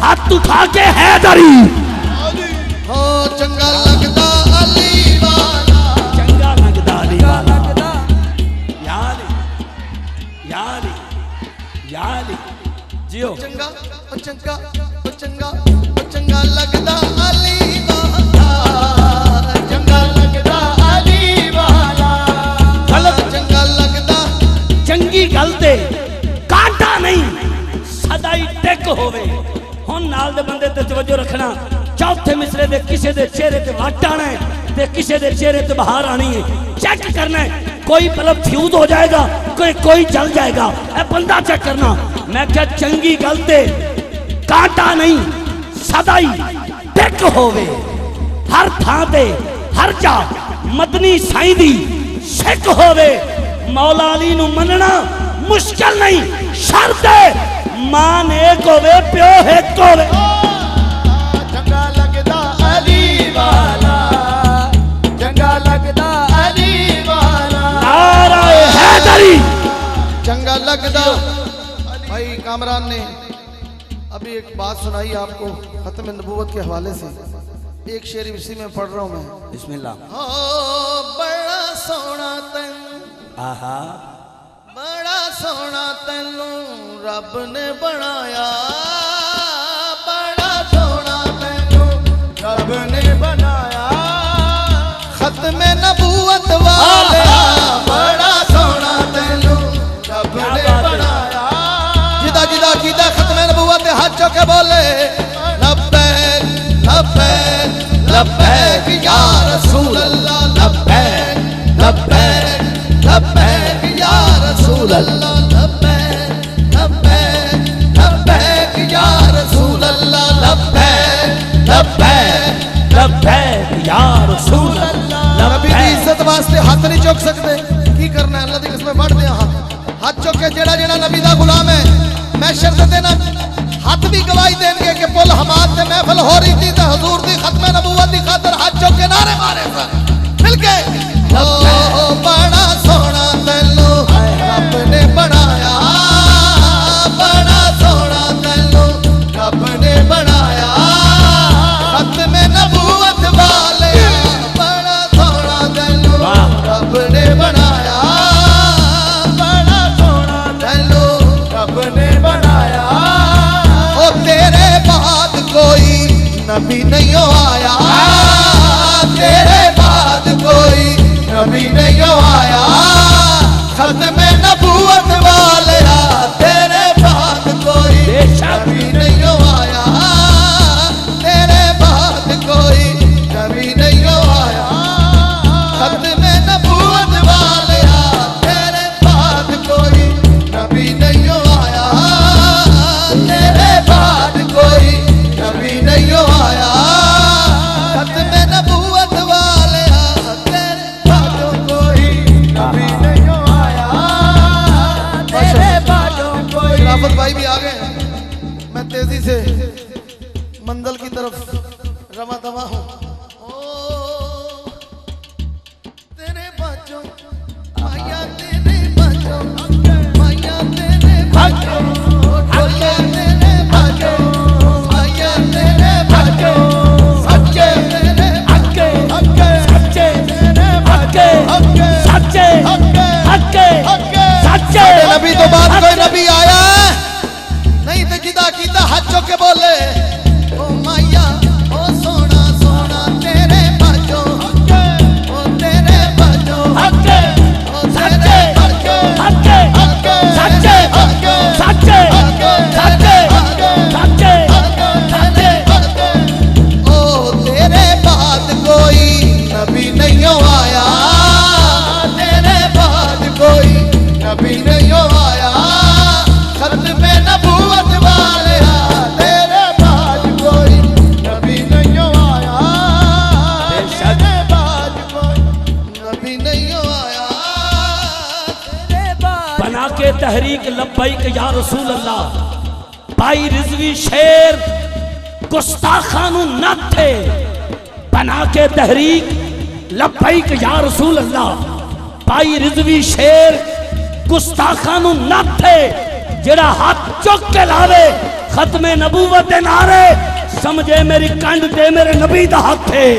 हाथ उठा के हैदरी, हो चंगा लगदा अली वाला, चंगा लगदा अली वाला। यार यार यार जियो चंगा ओ चंगा ओ चंगा ओ चंगा लगदा अली वाला, चंगा लगदा अली वाला। गलत चंगा लगदा चंगी गल ते कांटा नहीं सदाई टिक होवे। हुन नाल दे बंदे ते तवज्जो रखना। चौथे मिसरे दे किसे दे चेहरे ते वट आना है ते किसे दे चेहरे ते बहार आनी है। चेक करना है, कोई बल्ब फ्यूज हो जाएगा, कोई जल जाएगा। ए बंदा चेक करना। मैं क्या चंगी गल ते कांटा नहीं सदाई टिक होवे। हर थां ते हर जा मदनी साईं दी सिक होवे। मौला अली नू मनना मुश्किल नहीं, शर्त है मां एक होवे प्यो एक होवे। चंगा लगदा अली वाला, चंगा लगदा अली वाला। नाराए हैदरी। चंगा लगदा। भाई कामरान ने अभी एक बात सुनाई आपको खत्म नबूवत के हवाले से। एक शेर इसी में पढ़ रहा हूं मैं। बिस्मिल्लाह। हो बड़ा सोना तैनू, आहा बड़ा सोना तैनू रब ने बनाया, बड़ा सोना तैनू रब ने बनाया। खत्म नबूवत वाले, बड़ा सोना तैनू रब ने बनाया। जिदा जिदा कीदा खत्म नबूवत हाथ चौके बोले लब्बैक लब्बैक लब्बैक या रसूल अल्लाह, लब्बैक लब्बैक लब्बैक या रसूल अल्लाह, लब्बैक लब्बैक लब्बैक या रसूल अल्लाह, लब्बैक लब्बैक लब्बैक या रसूल अल्लाह। नबी दी इज्जत वास्ते हाथ नहीं चुक सकते। की करना है? अल्लाह दी कसम बढ़ दिया हाथ चुक के जेड़ा जेड़ा नबी दा गुलाम है। मैं शर्त देना हाथ भी गवाही देंगे कि पुल हमाद से महफिल हो रही थी तो हजूर दी खत्म नबूवत दी खातिर हाथ चुक के नारे मारे सन मिलके। ओ बड़ा सोना तैनू रब ने बनाया, बड़ा सोना तैनू रब ने बनाया। खत्म नबूवत वाले, बड़ा सोना तैनू रब ने बनाया, बड़ा सोना तैनू रब ने बनाया। ओ तेरे बाद कोई नबी नहीं आया, तेरे बाद कोई नबी नहीं आया। खत्म नबूवत वाले, तेरे बाद कोई नबी नहीं आया, तेरे बाद कोई नबी नहीं आया। खत्म नबूवत वाले, तेरे बाद कोई नबी नहीं आया, तेरे बाद कोई नबी नहीं आया। खत्म नबूवत वाले, तेरे बाद कोई नबी नहीं आया। सच्चे नबी तो बाद कोई नबी आया नहीं तो जिदा कीता हाथ चुक के बोले ओ माया ओ सोना सोना तेरे बाजो ओ तेरे बाजो हक्के सच्चे हक्के सच्चे सच्चे सच्चे सच्चे सच्चे ओ तेरे बाद कोई नबी नहीं आया तेरे बाद कोई नबी नहीं आया खत्म नबूवत वाले तेरे बाद कोई नबी नहीं आया तेरे बाद कोई नबी नहीं आया तेरे बाद बना के तहरीक लब्बैक या रसूल अल्लाह भाई रिजवी शेर गुस्ताखानु न थे बना के तहरीक लब्बैक या रसूल अल्लाह भाई रिजवी शेर गुस्ताखानु न थे जेड़ा हाथ चुक के लावे खत्मे नबूवत दे नारे समझे मेरी कंड ते मेरे नबी दा हाथ है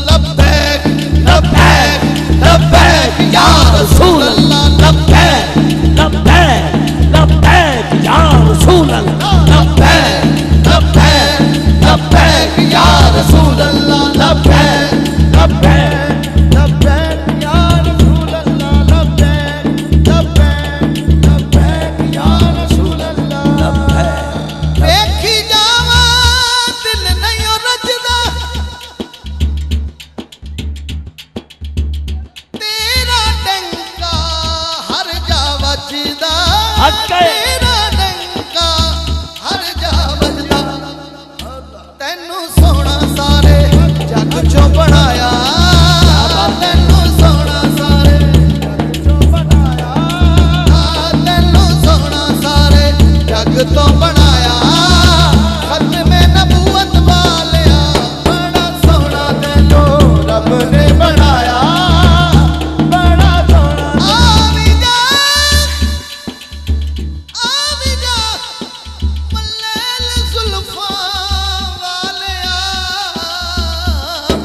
लब्बैक लब्बैक लब्बैक या रसूल अल्लाह लब्बैक लब्बैक लब्बैक या रसूल अल्लाह लब्बैक लब्बैक लब्बैक या रसूल अल्लाह लब्बैक लब्बैक लब्बैक या रसूल अल्लाह लब्बैक लब्बैक लब्बैक या रसूल अल्लाह देखी जावा दिल नहीं रजदा तेरा डंका हर जा वजदा हक्के तेरा डंका हर जा वजदा तैनू सोना सारे जग चों बनाया तैनू सोना सारे जग चों बनाया तैनू सोना सारे जग तो बनाया खत्मे नबूवत वालिया बड़ा सोना तैनू रब ने बनाया बड़ा सोना आवी जा मल्लेल जुल्फा वालिया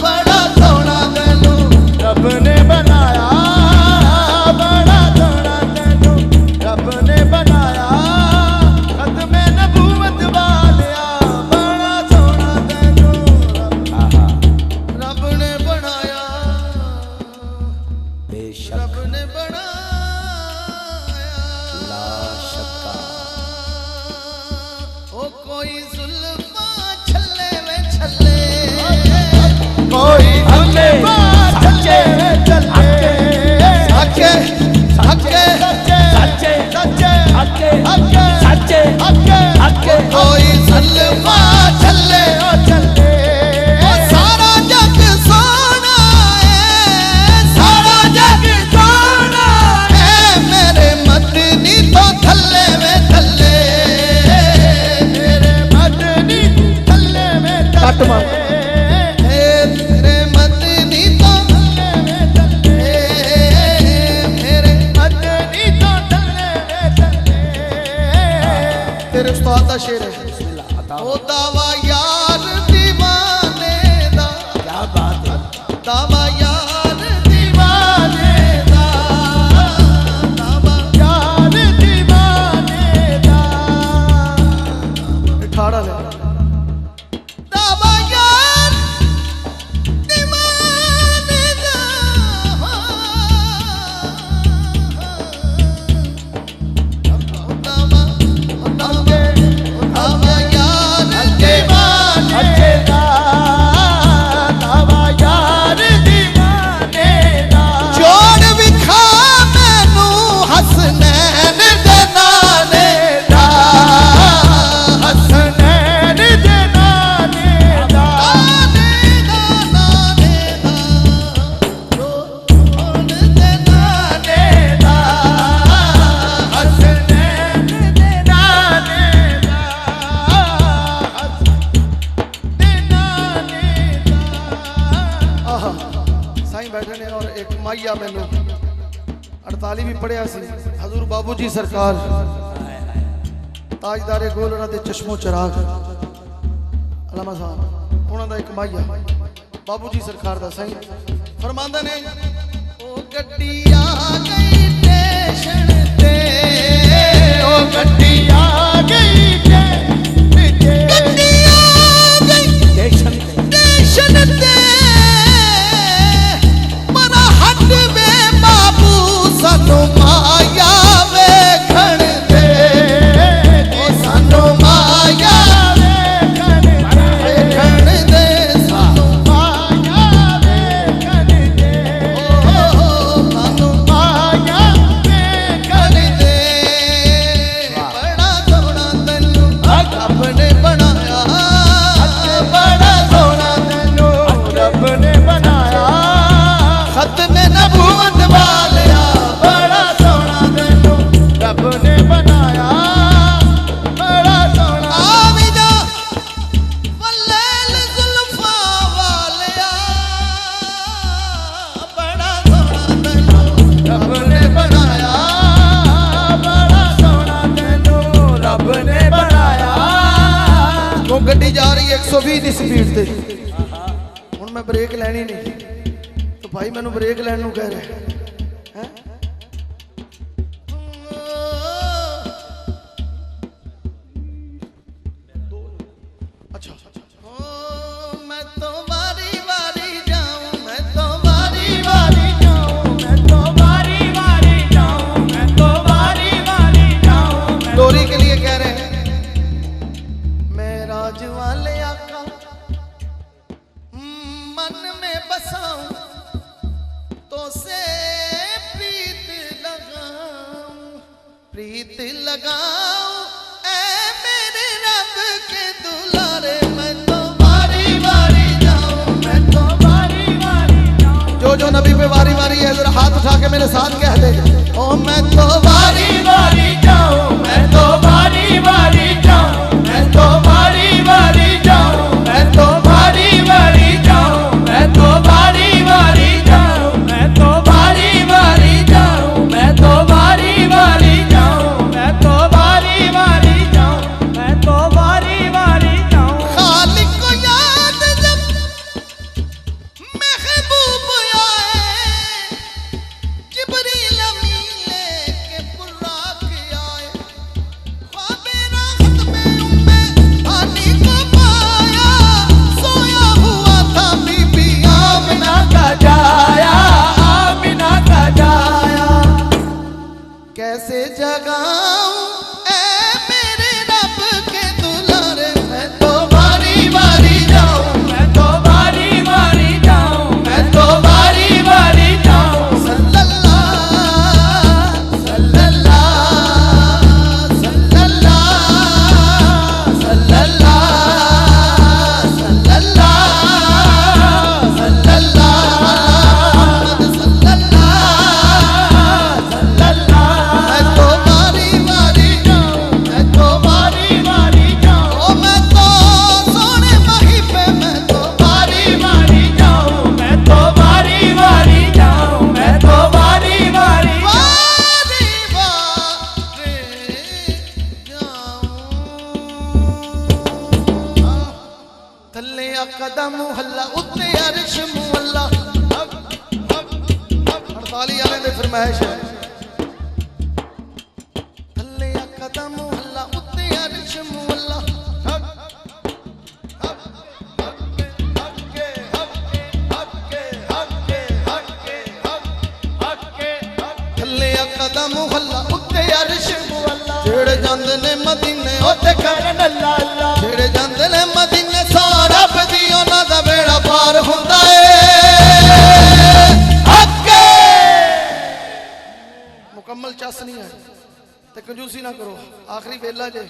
बड़ा सोना तैनू रब ने बनाया बड़ा सोना तैनू रब ने बनाया खत्मे नबूवत वालिया बड़ा सोना तैनू रब ने बनाया बेशक रब ने बनाया ला शक्का ओ कोई जुल्फा छल्ले में छल्ले कोई जुल्फा छल्ले में छल्ले हक्के हक्के सच्चे सच्चे हक्के हक्के सच्चे हक्के हक्के कोई जुल्फा छल्ले ओ छल्ले सारा जग सोना है सारा जग सोना है मेरे मदनी तो थल्ले में थल्ले मेरे मदनी थल्ले में थल्ले तेरे मदनी तो थल्ले में थल्ले मेरे मदनी तो थल्ले में थल्ले तेरे उस्ताद दा शेर है ओ दावा यार दीवाने दा क्या बात है दावा यार दीवाने दा दावा यार दीवाने दा 18 ले दावा यार दीवाने दा दावा दावा यार दीवाने दा दावा यार दीवाने दा जोड़ विखा मैनू हसनैन दे नाने दा हसनैन दे नाने दा नाने दा रोन दे नाने दा हसनैन दे नाने दा साईं बैठे ने और एक माइया मैनू 48 भी पढ़िया सी हजूर बाबू जी सरकार ताजदारे गोल उन्हां दे चश्मो चराग अलामा साहब उन्हां दा एक माइया बाबू जी सरकार दा साईं फरमांदा ने ओ गड्डी आ गई 120 ਦੀ ਸਪੀਡ ਤੇ ਹੁਣ ਮੈਂ ਬ੍ਰੇਕ ਲੈਣੀ ਨਹੀਂ ਤੇ ਭਾਈ ਮੈਨੂੰ ਬ੍ਰੇਕ ਲੈਣ ਨੂੰ ਕਹਿ ਰਿਹਾ ਹੈ अच्छा मैं तो बारी बारी जाऊं मैं तो बारी बारी जाऊं मैं तो बारी बारी जाऊं मैं तो बारी बारी जाऊं डोरी के लिए कह रहे हैं मैं राज वाले आका मन में बसाऊं तो से प्रीत लगाऊं ऐ मेरे रब के दुलारे मैं तो बारी बारी जाऊं मैं तो बारी बारी जाऊं जो नबी पे बारी बारी है जरा हाथ उठा के मेरे साथ कह दे ओ मैं तो बारी बारी जाऊं मैं तो बारी बारी जाऊं मैं तो बारी बारी जाऊं मैं तो बारी बारी जाऊं मैं तो बारी बारी जाऊं मैं तो बारी बारी जाऊं मैं तो बारी बारी जाऊं मैं तो बारी बारी जाऊं मैं तो बारी बारी जाऊं खालिक को याद जब महबूब आए जिब्रील अमीन लेके बुर्राक आए ख्वाबे राहत में उम्मे हानी को पाया सोया हुआ था बीबी आमिना का जाया कैसे जगाऊं ऐ मेरे रब के दुलारे मैं तो बारी बारी जाऊं मैं तो बारी बारी जाऊं मैं तो बारी बारी जाऊं सल्लल्लाहु सल्लल्लाहु सल्लल्लाहु सल्लल्लाहु सल्लल्लाहु सल्लल्लाहु कदम हल्ला उत्ते अर्श मुअल्ला 48 वाले ने फरमाइश है थल्ले कदम हल्ला उत्ते अर्श मुअल्ला थल्ले कदम हल्ला उत्ते अर्श मुअल्ला जेड़े जांदे ने मदीने ओते करन अल्लाह अल्लाह जेड़े जांदे ने मदीने सारा बदी उन्हां दा बेड़ा पार हुंदा ए हक्के मुकम्मल चस नहीं है ते कंजूसी ना करो आखिरी वेला जे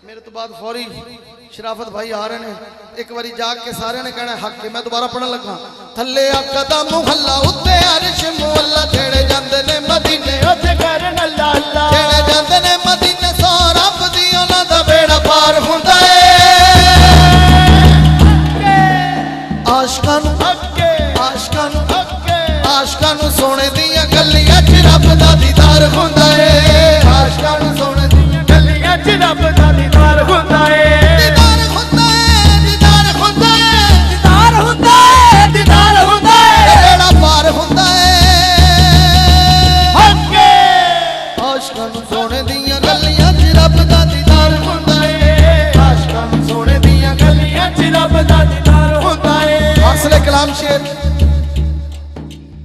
मेरे तो बाद फौरी शराफत भाई आ रहे ने एक बारी जाग के सारे ने कहना हक के मैं दोबारा पढ़न लगा थल्ले कदम हल्ला उत्ते अर्श मुअल्ला जेड़े जांदे ने मदीने ओते करन अल्लाह अल्लाह जेड़े जांदे ने मदीने सारा बदी उन्हां दा बेड़ा पार हुंदा ए आशकां नूं सोने दियां गलियां च रब दा दीदार हुंदा ए आशकां नूं सोने दियां गलियां च रब दा दीदार हुंदा ए दीदार हुंदा ए दीदार हुंदा ए दीदार हुंदा ए दीदार हुंदा ए बेड़ा पार हुंदा ए हक्के आशकां नूं सोने दियां गलियां च रब दा दीदार हुंदा ए आशकां नूं सोने दियां गलियां च रब दा दीदार हुंदा ए असले कलाम शेर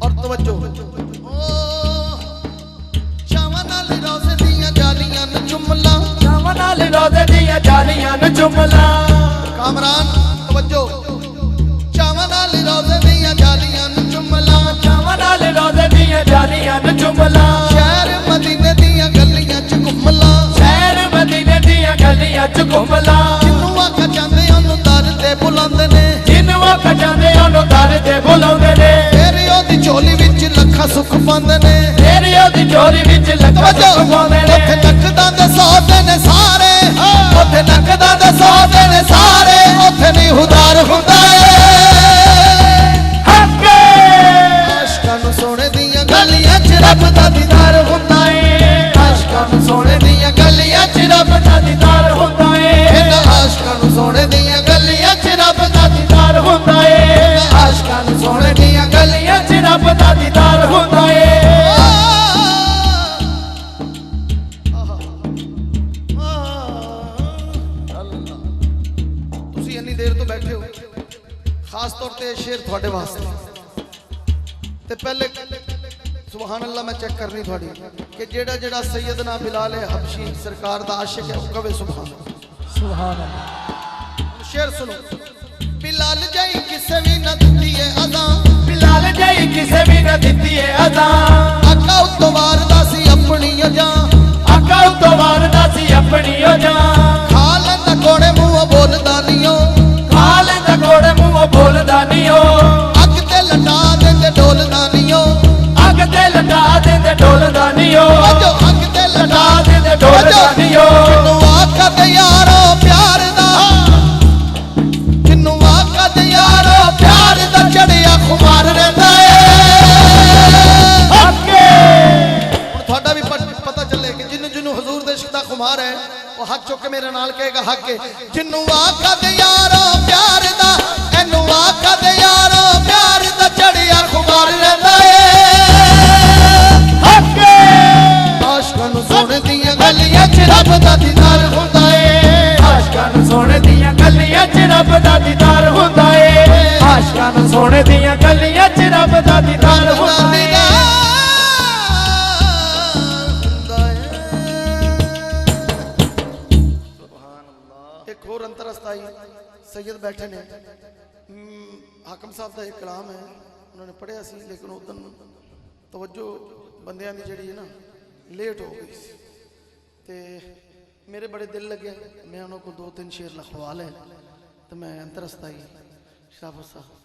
और तवज्जो चावां नाल रोज़े दियां जालियां न चुमला चावां नाल रोज़े दियां जालियां न चुमला कामरान तवज्जो चावां नाल रोज़े दियां जालियां न चुमला चावां नाल रोज़े दियां जालियां न चुमला शहर मदीने दियां गलियां च घुमला शहर मदीने दियां गलियां च घुमला जिन्नू आखा चांदे ओनू दर ते बुलांदे ने जिन्नू आखा चांदे ओनू दर ते बुलांदे ने तेरी ओदी झोली विच लखा सुख पांदे ने तेरी ओदी झोली विच लखा सुख पांदे ने ओथे नकदां दे सौदे ने सारे ओथे नकदां दे सौदे ने सारे ओथे नहीं उधार हुंदा ए हक्के आशकां नूं सोने दियां गलियां च रब दा दीदार हुंदा ए आशकां नूं सोने दियां गलियां च रब दा दीदार हुंदा ए आशकां नूं सोने दियां गलियां च दा दीदार हुंदा है। ਤੁਸੀਂ ਇੰਨੀ ਦੇਰ ਤੋਂ ਬੈਠੇ ਹੋ, ਖਾਸ ਤੌਰ ਤੇ ਇਹ ਸ਼ੇਰ ਤੁਹਾਡੇ ਵਾਸਤੇ। ਤੇ ਪਹਿਲੇ ਸੁਭਾਨ ਅੱਲਾ ਮੈਂ ਚੈੱਕ ਕਰਨੀ ਤੁਹਾਡੀ ਕਿ ਜਿਹੜਾ ਜਿਹੜਾ ਸੈਯਦਨਾ ਬਿਲਾਲ ਹਬਸ਼ੀ ਸਰਕਾਰ ਦਾ ਆशिक ਹੈ ਉਹ ਕਵੇ ਸੁਭਾਨ ਅੱਲਾ। सुभान अल्लाह। शेर सुनो। बिलाल जाई किसे भी न दिती है अदा, बिलाल जाई किसे भी न दिती है अदा, आका उतो वारदा सी अपनी अजा, आका उतो वारदा सी अपनी अजा, खा लैंदा कोड़े मुंह बोलदा नियो, खा लैंदा कोड़े मुंह बोलदा नियो, अग ते लटा देंदे डोलदा नियो, अग ते लटा देंदे डोलदा नियो, जो अग ते लटा देंदे डोलदा नियो। जिन्नू आका ते यारो प्यार दा, जिन्नू आका ते यारो प्यार दा चढ़िया खुमार रहंदा है। हके ਹੁਣ ਤੁਹਾਡਾ ਵੀ ਪਤਾ ਚੱਲੇ ਕਿ ਜਿਹਨੂੰ ਜਿਹਨੂੰ ਹਜ਼ੂਰ ਦੇ ਇਸ਼ਕ ਦਾ ਖੁਮਾਰ ਹੈ ਉਹ ਹੱਥ ਚੁੱਕ ਕੇ ਮੇਰੇ ਨਾਲ ਕਹੇਗਾ ਹੱਕ ਹੈ। ਜਿਹਨੂੰ ਆਕਾ ਦੇ ਯਾਰੋ ਪਿਆਰ ਦਾ, ਇਹਨੂੰ ਆਕਾ ਦੇ ਯਾਰੋ ਪਿਆਰ ਦਾ ਚੜਿਆ ਖੁਮਾਰ ਰਹਿੰਦਾ ਏ। हके ਆਸ਼ਕਾਂ ਨੂੰ ਸੋਹਣੇ ਦੀਆਂ ਗਲੀਆਂ 'ਚ ਰੱਬ ਦਾ ਦੀਦਾਰ ਹੁੰਦਾ ਏ। आशकां नूं सोने दियां गलियां च रब दा दीदार हुंदा है। आशकां नूं सोने दियां गलियां च रब दा दीदार हुंदा है। एक और अंतरस्ताई सैयद बैठे ने, हाकम साहब का एक कलाम है उन्होंने पढ़िया सी, लेकिन उस दिन तवज्जो बंदियां दी जिहड़ी है ना लेट हो गई सी ते मेरे बड़े दिल लगे, मैं उन्होंने 2-3 शेर लिखवा ले तो मैं अंतरस्ताई शाबाश साहब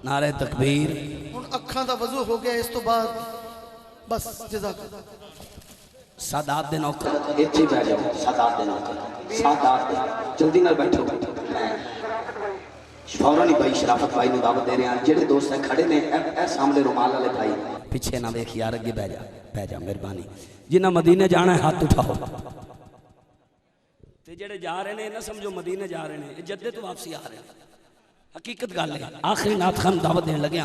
नारे तकबीर। ਹੁਣ ਅੱਖਾਂ ਦਾ ਵਜ਼ੂ ਹੋ ਗਿਆ, ਇਸ ਤੋਂ ਬਾਅਦ ਬਸ ਜਜ਼ਾਕ सादात दे नौकर ਇੱਥੇ ਬਹਿ ਜਾਓ। ਸਾਦਾਤ ਦੇ ਨੌਕਰ, ਸਾਦਾਤ ਦੇ ਜਲਦੀ ਨਾਲ ਬੈਠੋ। ਮੈਂ फौरन ही भाई शराफत भाई ਨੂੰ दावत दे रहे हैं। ਜਿਹੜੇ ਦੋਸਤ खड़े ने ए सामने रुमाल वाले भाई पीछे ना वेख यार, अगे बह जा मेहरबानी। जिन्हें मदीने जाना है हाथ उठाओ। ते जेड़े जा रहे ने ना समझो मदीने जा रहे हैं, जद्दे तो वापसी आ रहे हैं। हकीकत गल है। आखिरी नात खान दावत देने लगे।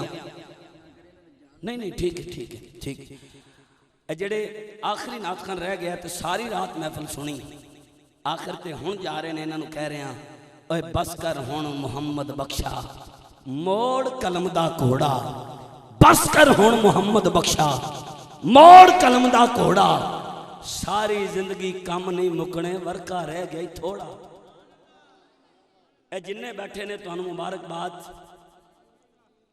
नहीं ठीक है ठीक है ठीक है। जेड़े आखिरी नात खान रह गया तो सारी रात महफिल सुनी, आखिर ते हुण जा रहे हैं, इन्हों कह रहे हैं ओए बस कर हुण मुहम्मद बख्शा, मोड़ कलम दा घोड़ा। बस कर हुण मुहम्मद बख्शा, मोड़ कलम दा घोड़ा। सारी जिंदगी कम नहीं मुकने, वर्का रह गई थोड़ा। ए जिन्ने बैठे ने तुहानू मुबारकबाद।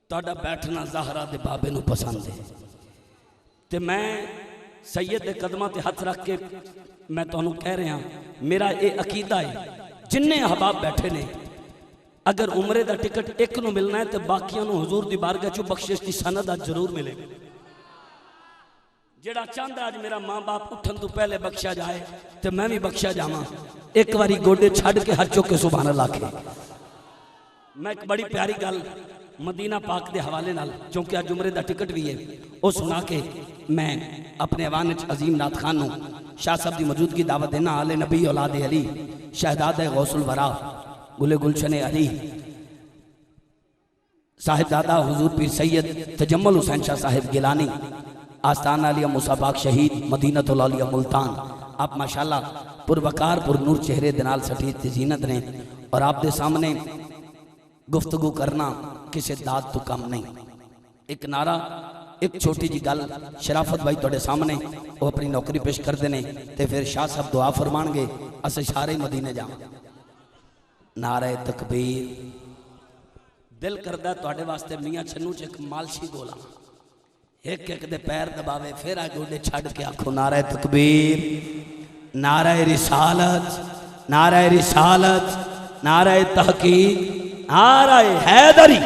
तुहाडा बैठना ज़हरा दे बाबे नू पसंद है। ते मैं सैयद के कदमां ते हथ रख के मैं तुहानू कह रहा, मेरा ये अकीदा है, जिन्ने अहबाब बैठे ने अगर उमरे का टिकट एक नू मिलना है तो बाकियों नू हुजूर दी बारगाह चो बख्शिश की सनद आज जरूर मिलेगी। जेड़ा चाहता अज मेरा माँ बाप उठन तो पहले बख्शा जाए तो मैं भी बख्शा जावा। एक बारी गोडे छड़ के हर चुक के सुभान अल्लाह के। मैं एक बड़ी प्यारी गल मदीना पाक के हवाले नाल, क्योंकि अज उमरे का टिकट भी है, वो सुना के मैं अपने अवान अजीम नाथ खान नू शाह साहब की मौजूदगी दावत देना। आले नबी औलाद अली शहदाद गौसुल वरा गुले गुलशन अली साहिबजादा हुजूर पीर सैयद तजम्मल हुसैन शाह साहिब गिलानी आस्ताना अलिया मुसाबाक शहीद मदीनतुल औलिया मुल्तान। आप माशाल्लाह पुरवकार पुरनूर चेहरे दे नाल सटीत जीनत ने, और आप दे सामने गुफ्तगू करना किसी दाद तो कम नहीं। एक नारा, एक छोटी जी गल शराफत भाई तुहाडे सामने वो अपनी नौकरी पेश करते हैं, तो फिर शाह साहब दुआ फरमाणगे, अस सारे मदीने जा। नारे तकबीर। दिल करदा तुहाडे वास्ते मियाँ छन्नू च एक मालशी बोला, एक एक दे पैर दबावे, फिर आ गोडे छड़ के आखो नारे तकबीर, नारे रिसालत, नारे रिसालत, नारे तहकीक, नारे हैदरी।